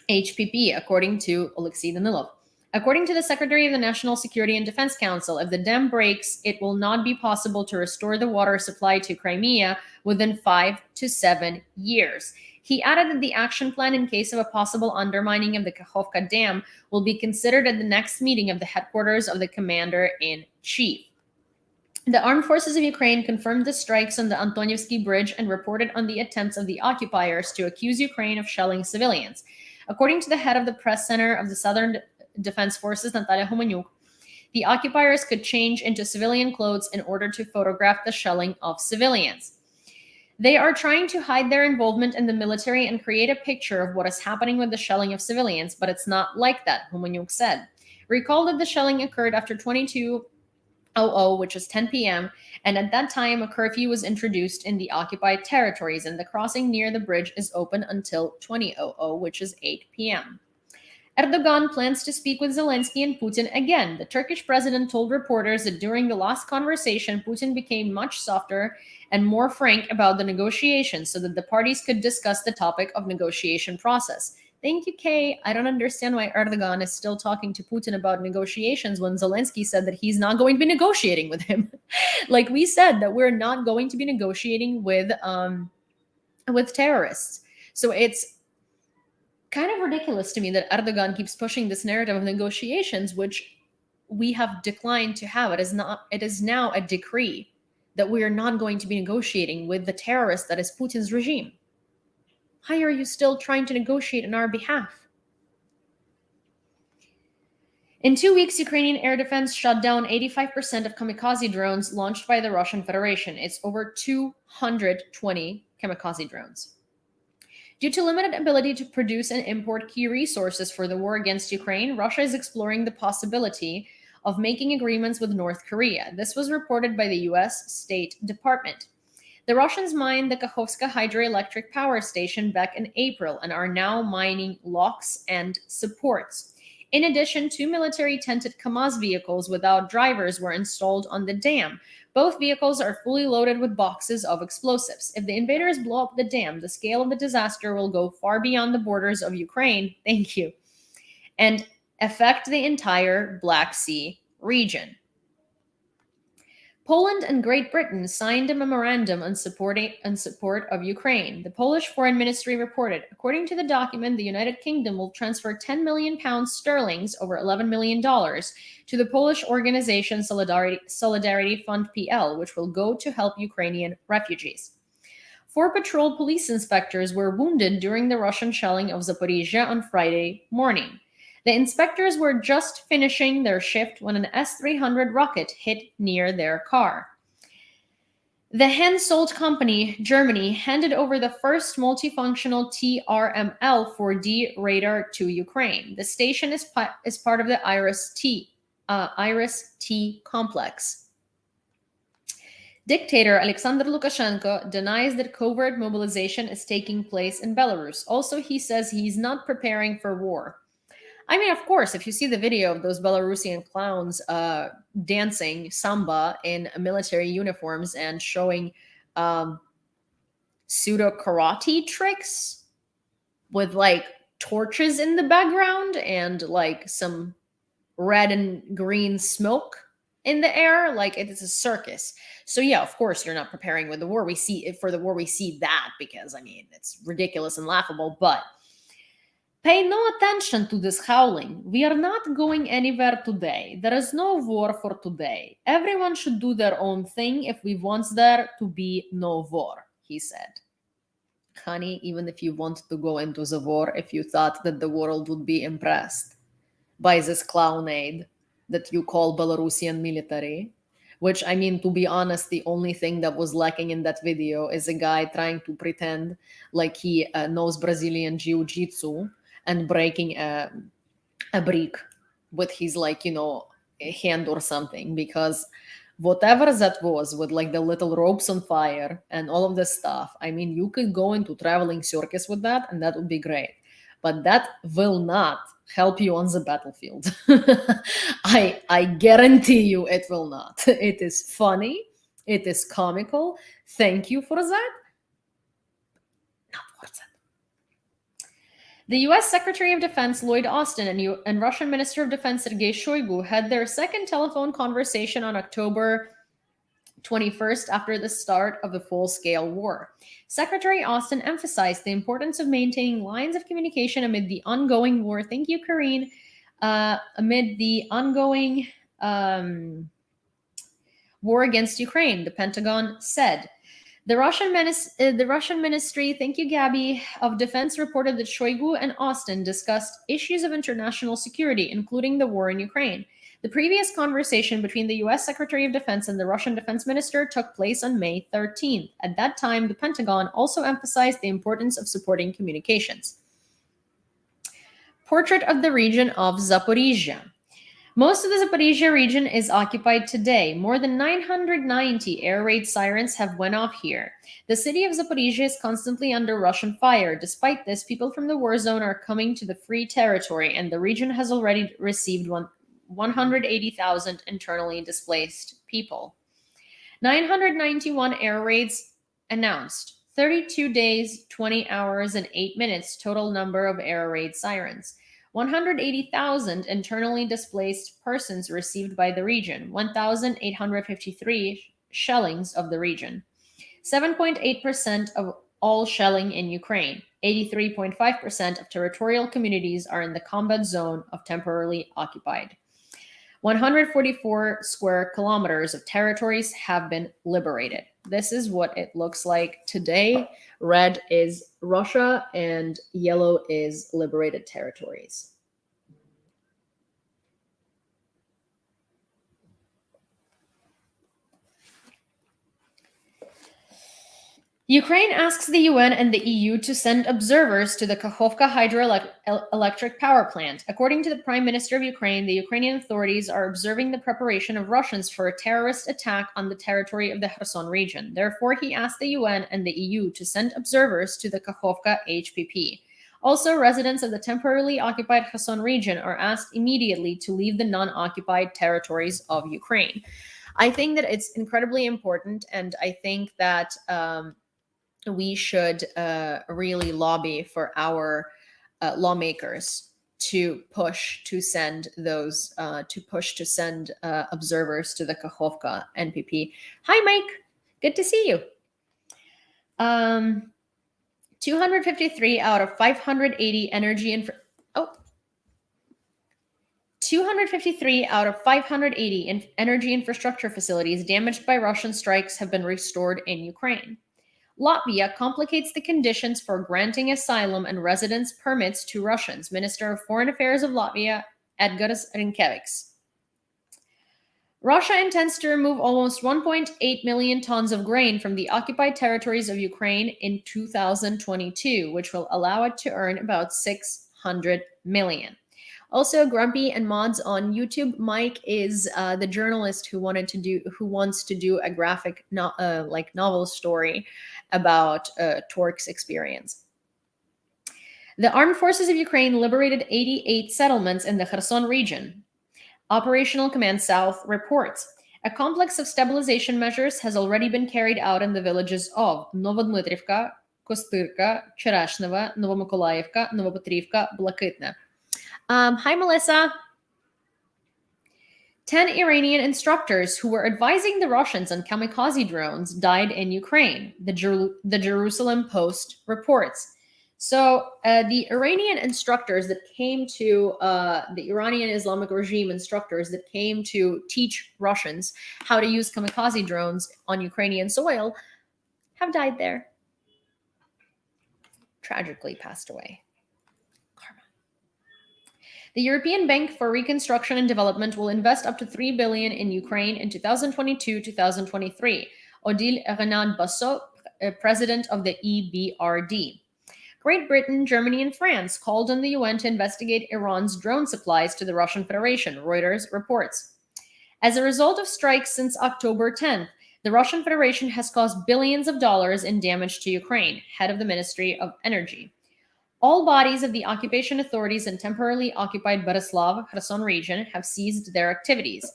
HPP, according to Oleksiy Danilov. According to the Secretary of the National Security and Defense Council, if the dam breaks, it will not be possible to restore the water supply to Crimea within 5 to 7 years. He added that the action plan in case of a possible undermining of the Kakhovka dam will be considered at the next meeting of the headquarters of the Commander-in-Chief. The armed forces of Ukraine confirmed the strikes on the Antonievsky Bridge and reported on the attempts of the occupiers to accuse Ukraine of shelling civilians. According to the head of the press center of the Southern Defense Forces, Natalia Homonyuk, The occupiers could change into civilian clothes in order to photograph the shelling of civilians. They are trying to hide their involvement in the military and create a picture of what is happening with the shelling of civilians, but it's not like that, Humanyuk said. Recall that the shelling occurred after 22:00, which is 10 p.m., and at that time a curfew was introduced in the occupied territories, and the crossing near the bridge is open until 20:00, which is 8 p.m. Erdogan plans to speak with Zelensky and Putin again. The Turkish president told reporters that during the last conversation, Putin became much softer and more frank about the negotiations so that the parties could discuss the topic of negotiation process. Thank you, Kay. I don't understand why Erdogan is still talking to Putin about negotiations when Zelensky said that he's not going to be negotiating with him. Like we said, that we're not going to be negotiating with terrorists. So it's kind of ridiculous to me that Erdogan keeps pushing this narrative of negotiations, which we have declined to have. It is now a decree that we are not going to be negotiating with the terrorist that is Putin's regime. Why are you still trying to negotiate on our behalf? In 2 weeks, Ukrainian air defense shot down 85% of kamikaze drones launched by the Russian Federation. It's over 220 kamikaze drones. Due to limited ability to produce and import key resources for the war against Ukraine, Russia is exploring the possibility of making agreements with North Korea. This was reported by the US State Department. The Russians mined the Kakhovska hydroelectric power station back in April and are now mining locks and supports. In addition, 2 military tented Kamaz vehicles without drivers were installed on the dam. Both vehicles are fully loaded with boxes of explosives. If the invaders blow up the dam, the scale of the disaster will go far beyond the borders of Ukraine, thank you, and affect the entire Black Sea region. Poland and Great Britain signed a memorandum on support of Ukraine. The Polish Foreign Ministry reported, according to the document, the United Kingdom will transfer 10 million pounds sterling, over $11 million, to the Polish organization Solidarity Fund PL, which will go to help Ukrainian refugees. 4 patrol police inspectors were wounded during the Russian shelling of Zaporizhia on Friday morning. The inspectors were just finishing their shift when an S-300 rocket hit near their car. The Hensoldt company, Germany, handed over the first multifunctional TRML-4D radar to Ukraine. The station is part of the IRIS-T complex. Dictator Alexander Lukashenko denies that covert mobilization is taking place in Belarus. Also, he says he's not preparing for war. I mean, of course, if you see the video of those Belarusian clowns dancing samba in military uniforms and showing pseudo karate tricks with like torches in the background and like some red and green smoke in the air, like it is a circus. So yeah, of course, you're not preparing with the war. We see that because I mean it's ridiculous and laughable, but pay no attention to this howling. We are not going anywhere today. There is no war for today. Everyone should do their own thing if we want there to be no war, he said. Honey, even if you want to go into the war, if you thought that the world would be impressed by this clownade that you call Belarusian military, which, I mean, to be honest, the only thing that was lacking in that video is a guy trying to pretend like he knows Brazilian jiu-jitsu and breaking a brick with his, like, you know, a hand or something, because whatever that was with like the little ropes on fire and all of this stuff, I mean, you could go into traveling circus with that and that would be great, but that will not help you on the battlefield. I guarantee you it will not. It is funny, it is comical, thank you for that. Not worth it. The US Secretary of Defense Lloyd Austin and Russian Minister of Defense Sergei Shoigu had their second telephone conversation on October 21st after the start of the full-scale war. Secretary Austin emphasized the importance of maintaining lines of communication amid the ongoing war. Thank you, Karine. Amid the ongoing war against Ukraine, the Pentagon said. The Russian Ministry, thank you, Gabby, of Defense reported that Shoigu and Austin discussed issues of international security, including the war in Ukraine. The previous conversation between the US Secretary of Defense and the Russian Defense Minister took place on May 13th. At that time, the Pentagon also emphasized the importance of supporting communications. Portrait of the region of Zaporizhia. Most of the Zaporizhia region is occupied today. More than 990 air raid sirens have went off here. The city of Zaporizhia is constantly under Russian fire. Despite this, people from the war zone are coming to the free territory, and the region has already received 180,000 internally displaced people. 991 air raids announced. 32 days, 20 hours, and 8 minutes total number of air raid sirens. 180,000 internally displaced persons received by the region, 1,853 shellings of the region, 7.8% of all shelling in Ukraine, 83.5% of territorial communities are in the combat zone of temporarily occupied. 144 square kilometers of territories have been liberated. This is what it looks like today. Red is Russia and yellow is liberated territories. Ukraine asks the UN and the EU to send observers to the Kakhovka hydroelectric power plant. According to the Prime Minister of Ukraine, the Ukrainian authorities are observing the preparation of Russians for a terrorist attack on the territory of the Kherson region. Therefore, he asked the UN and the EU to send observers to the Kakhovka HPP. Also, residents of the temporarily occupied Kherson region are asked immediately to leave the non-occupied territories of Ukraine. I think that it's incredibly important, and I think that we should really lobby for our lawmakers to push to send those observers to the Kakhovka NPP. Hi, Mike. Good to see you. 253 out of 580 253 out of 580 energy infrastructure facilities damaged by Russian strikes have been restored in Ukraine. Latvia complicates the conditions for granting asylum and residence permits to Russians. Minister of Foreign Affairs of Latvia, Edgars Rinkevics. Russia intends to remove almost 1.8 million tons of grain from the occupied territories of Ukraine in 2022, which will allow it to earn about 600 million. Also, Grumpy and Mods on YouTube. Mike is the journalist who wants to do a graphic novel story about Torque's experience. The armed forces of Ukraine liberated 88 settlements in the Kherson region. Operational Command South reports a complex of stabilization measures has already been carried out in the villages of Novodmitrivka, Kostyrka, Cherashneva, Novomykolaivka, Novopetrivka, Blakitne. Hi, Melissa. 10 Iranian instructors who were advising the Russians on kamikaze drones died in Ukraine, the Jerusalem Post reports. So the Iranian instructors that came to, the Iranian Islamic regime instructors that came to teach Russians how to use kamikaze drones on Ukrainian soil have died there. Tragically passed away. The European Bank for Reconstruction and Development will invest up to $3 billion in Ukraine in 2022-2023. Odile Renard-Bassot, president of the EBRD. Great Britain, Germany, and France called on the UN to investigate Iran's drone supplies to the Russian Federation, Reuters reports. As a result of strikes since October 10th, the Russian Federation has caused billions of dollars in damage to Ukraine, head of the Ministry of Energy. All bodies of the occupation authorities in temporarily occupied Borislav, Kherson region have ceased their activities.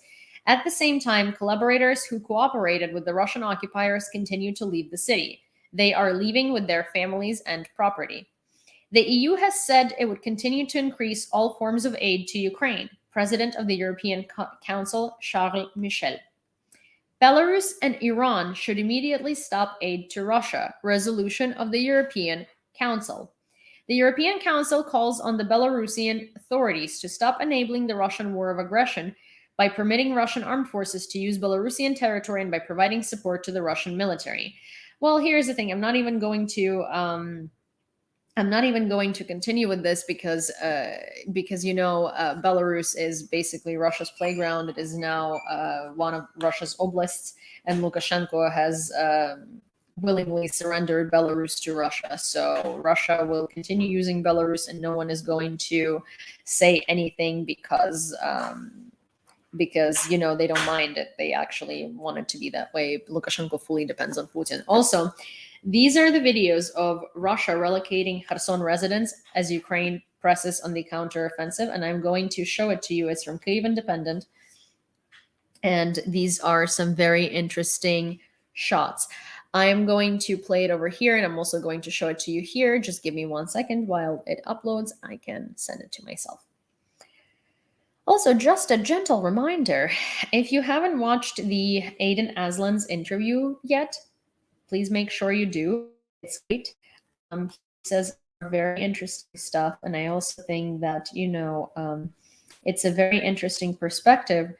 At the same time, collaborators who cooperated with the Russian occupiers continue to leave the city. They are leaving with their families and property. The EU has said it would continue to increase all forms of aid to Ukraine. President of the European Council, Charles Michel. Belarus and Iran should immediately stop aid to Russia. Resolution of the European Council. The European Council calls on the Belarusian authorities to stop enabling the Russian war of aggression by permitting Russian armed forces to use Belarusian territory and by providing support to the Russian military. Well, here's the thing. I'm not even going to I'm not even going to continue with this because Belarus is basically Russia's playground. It is now one of Russia's oblasts, and Lukashenko has willingly surrendered Belarus to Russia. So Russia will continue using Belarus, and no one is going to say anything because they don't mind it. They actually want it to be that way. Lukashenko fully depends on Putin. Also, these are the videos of Russia relocating Kherson residents as Ukraine presses on the counteroffensive, and I'm going to show it to you. It's from Kyiv Independent, and these are some very interesting shots. I'm going to play it over here, and I'm also going to show it to you here. Just give me 1 second while it uploads. I can send it to myself. Also, just a gentle reminder, if you haven't watched the Aiden Aslan's interview yet, please make sure you do. It's great. He says very interesting stuff, and I also think that it's a very interesting perspective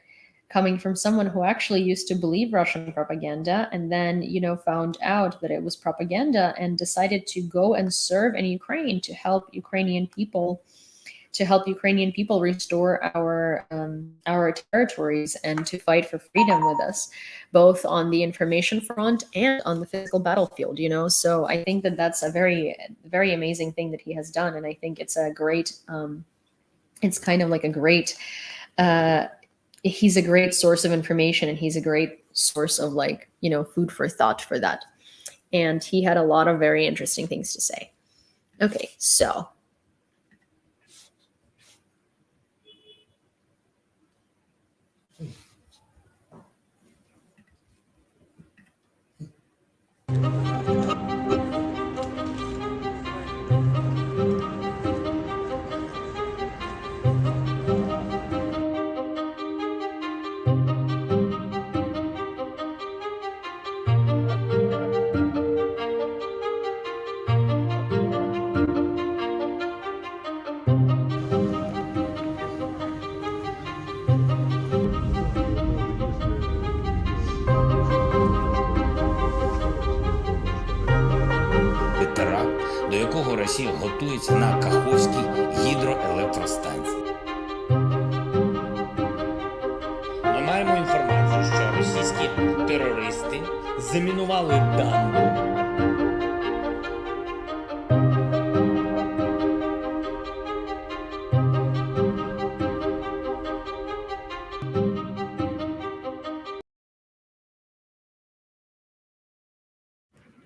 coming from someone who actually used to believe Russian propaganda and then found out that it was propaganda and decided to go and serve in Ukraine to help Ukrainian people restore our territories and to fight for freedom with us, both on the information front and on the physical battlefield. So I think that that's a very, very amazing thing that he has done, and I think it's a great. It's kind of like a great. He's a great source of information, and he's a great source of food for thought for that. And he had a lot of very interesting things to say. Okay, so. Теракт, до якого Росія готується на Каховській гідроелектростанції. Ми маємо інформацію, що російські терористи замінували дамбу.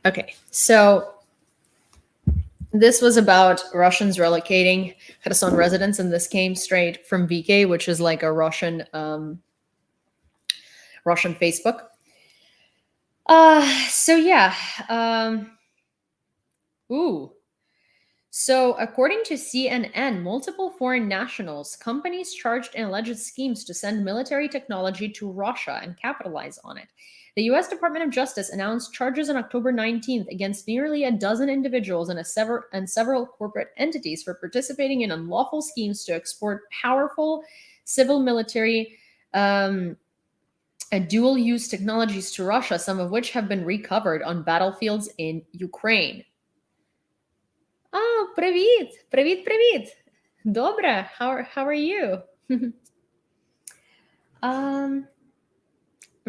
Okay, so this was about Russians relocating Kherson residents, and this came straight from VK, which is like a Russian Facebook. So according to CNN, multiple foreign nationals, companies charged in alleged schemes to send military technology to Russia and capitalize on it. The U.S. Department of Justice announced charges on October 19th against nearly a dozen individuals and several corporate entities for participating in unlawful schemes to export powerful civil military dual-use technologies to Russia, some of which have been recovered on battlefields in Ukraine. Oh, привіт! Привіт! Добре. How are you?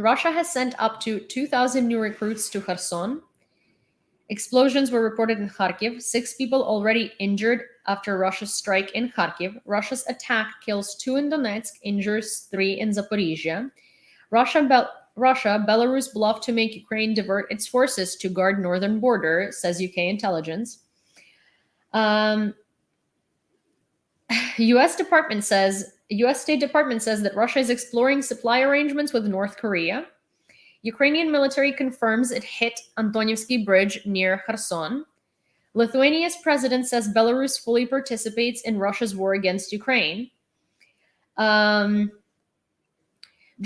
Russia has sent up to 2,000 new recruits to Kherson. Explosions were reported in Kharkiv. 6 people already injured after Russia's strike in Kharkiv. Russia's attack kills 2 in Donetsk, injures 3 in Zaporizhia. Belarus bluffed to make Ukraine divert its forces to guard northern border, says UK intelligence. U.S. State Department says that Russia is exploring supply arrangements with North Korea. Ukrainian military confirms it hit Antonievsky Bridge near Kherson. Lithuania's president says Belarus fully participates in Russia's war against Ukraine.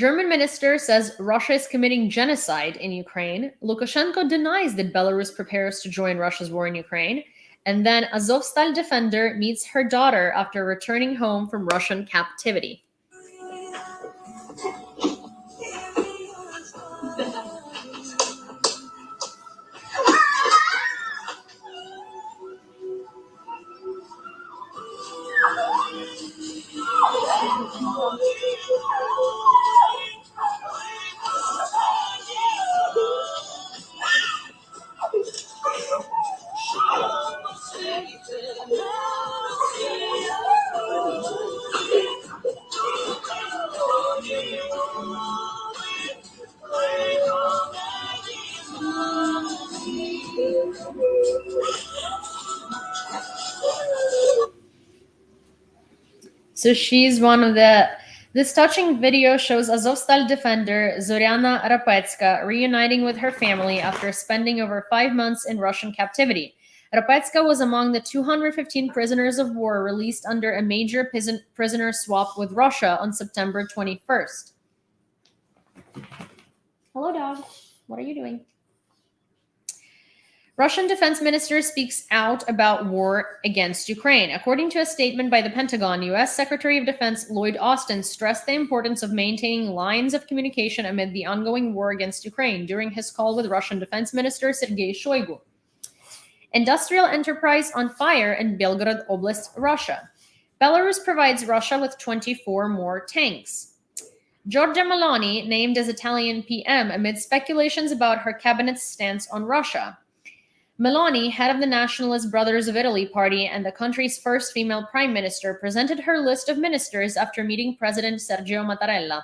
German minister says Russia is committing genocide in Ukraine. Lukashenko denies that Belarus prepares to join Russia's war in Ukraine. And then Azovstal defender meets her daughter after returning home from Russian captivity. So she's one of the. This touching video shows Azovstal defender Zoriana Rapetska reuniting with her family after spending over 5 months in Russian captivity. Rapetska was among the 215 prisoners of war released under a major prisoner swap with Russia on September 21st. Hello, dog. What are you doing? Russian defense minister speaks out about war against Ukraine. According to a statement by the Pentagon, U.S. Secretary of Defense Lloyd Austin stressed the importance of maintaining lines of communication amid the ongoing war against Ukraine during his call with Russian Defense Minister Sergei Shoigu. Industrial enterprise on fire in Belgorod Oblast, Russia. Belarus provides Russia with 24 more tanks. Giorgia Meloni named as Italian PM amid speculations about her cabinet's stance on Russia. Meloni, head of the Nationalist Brothers of Italy party and the country's first female prime minister, presented her list of ministers after meeting President Sergio Mattarella.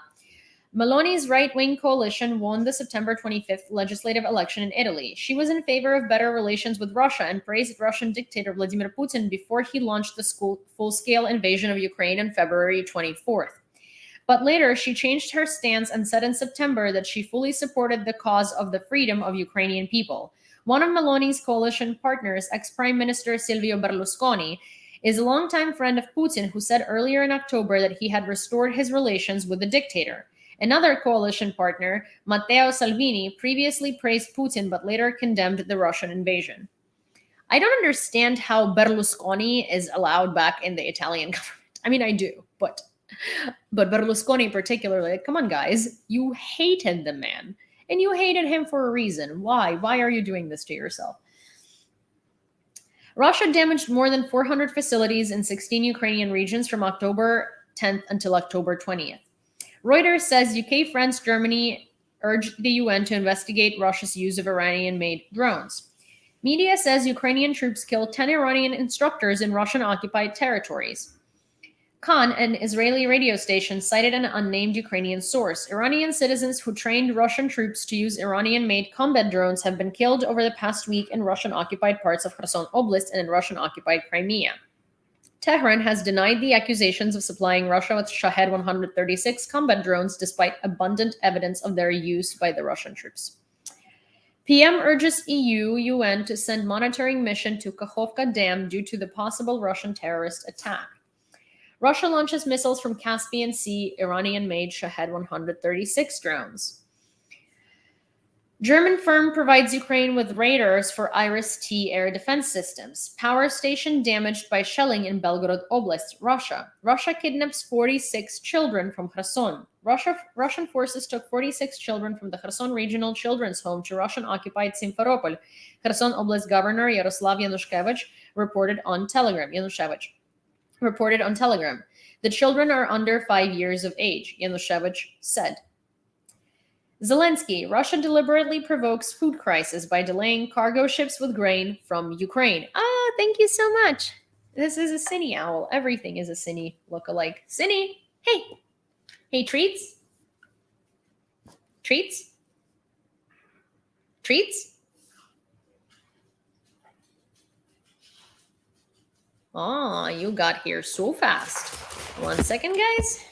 Meloni's right-wing coalition won the September 25th legislative election in Italy. She was in favor of better relations with Russia and praised Russian dictator Vladimir Putin before he launched the full-scale invasion of Ukraine on February 24th. But later, she changed her stance and said in September that she fully supported the cause of the freedom of Ukrainian people. One of Meloni's coalition partners, ex-Prime Minister Silvio Berlusconi, is a longtime friend of Putin who said earlier in October that he had restored his relations with the dictator. Another coalition partner, Matteo Salvini, previously praised Putin but later condemned the Russian invasion. I don't understand how Berlusconi is allowed back in the Italian government. I mean, I do, but Berlusconi particularly, like, come on, guys, you hated the man. And you hated him for a reason. Why? Why are you doing this to yourself? Russia damaged more than 400 facilities in 16 Ukrainian regions from October 10th until October 20th. Reuters says UK friends Germany urged the UN to investigate Russia's use of Iranian-made drones. Media says Ukrainian troops killed 10 Iranian instructors in Russian-occupied territories. Khan, an Israeli radio station, cited an unnamed Ukrainian source. Iranian citizens who trained Russian troops to use Iranian-made combat drones have been killed over the past week in Russian-occupied parts of Kherson Oblast and in Russian-occupied Crimea. Tehran has denied the accusations of supplying Russia with Shahed 136 combat drones despite abundant evidence of their use by the Russian troops. PM urges EU-UN to send monitoring mission to Kakhovka Dam due to the possible Russian terrorist attack. Russia launches missiles from Caspian Sea, Iranian-made Shahed 136 drones. German firm provides Ukraine with radars for Iris-T air defense systems. Power station damaged by shelling in Belgorod Oblast, Russia. Russia kidnaps 46 children from Kherson. Russian forces took 46 children from the Kherson Regional Children's Home to Russian-occupied Simferopol. Kherson Oblast Governor Yaroslav Yanushkevich reported on Telegram. The children are under 5 years of age, Yanushevich said. Zelensky, Russia deliberately provokes food crisis by delaying cargo ships with grain from Ukraine. Ah, thank you so much. This is a Cine owl. Everything is a Cine lookalike. Cine, hey. Hey, treats? Treats? Treats? Oh, you got here so fast. 1 second, guys.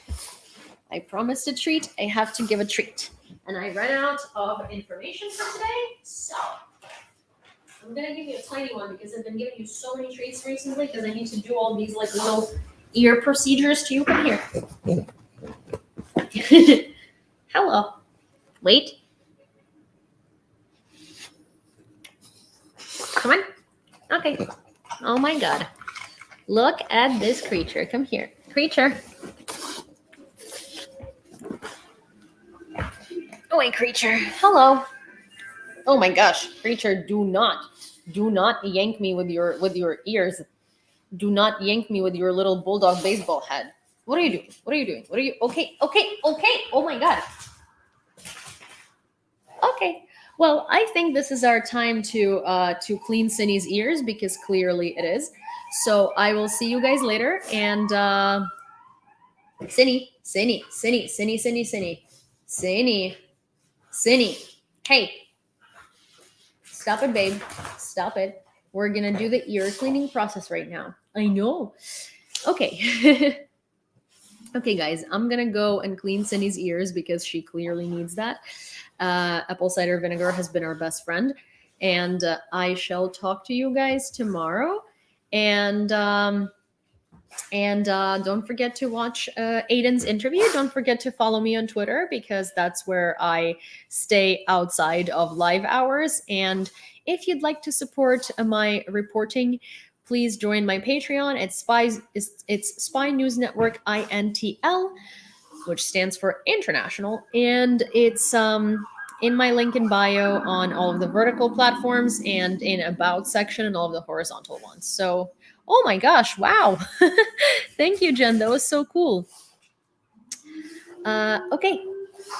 I promised a treat. I have to give a treat. And I ran out of information for today, so I'm going to give you a tiny one because I've been giving you so many treats recently because I need to do all these like little ear procedures to you. Come here. Hello. Wait. Come on. Okay. Oh my God. Look at this creature. Come here. Creature. Oh, wait, creature. Hello. Oh my gosh. Creature, do not yank me with your ears. Do not yank me with your little bulldog baseball head. What are you doing? What are you doing? What are you? Okay. Oh my God. Okay. Well, I think this is our time to clean Cine's ears because clearly it is. So I will see you guys later. And Cine. Hey, stop it, babe. Stop it. We're gonna do the ear cleaning process right now. I know. Okay. Okay, guys, I'm gonna go and clean Cindy's ears because she clearly needs that. Apple cider vinegar has been our best friend, and I shall talk to you guys tomorrow. And don't forget to watch Aiden's interview. Don't forget to follow me on Twitter because that's where I stay outside of live hours. And if you'd like to support my reporting, please join my Patreon. It's Spy News Network INTL, which stands for international, and it's in my link in bio on all of the vertical platforms and in about section and all of the horizontal ones. So, oh my gosh, wow. Thank you, Jen. That was so cool. Okay,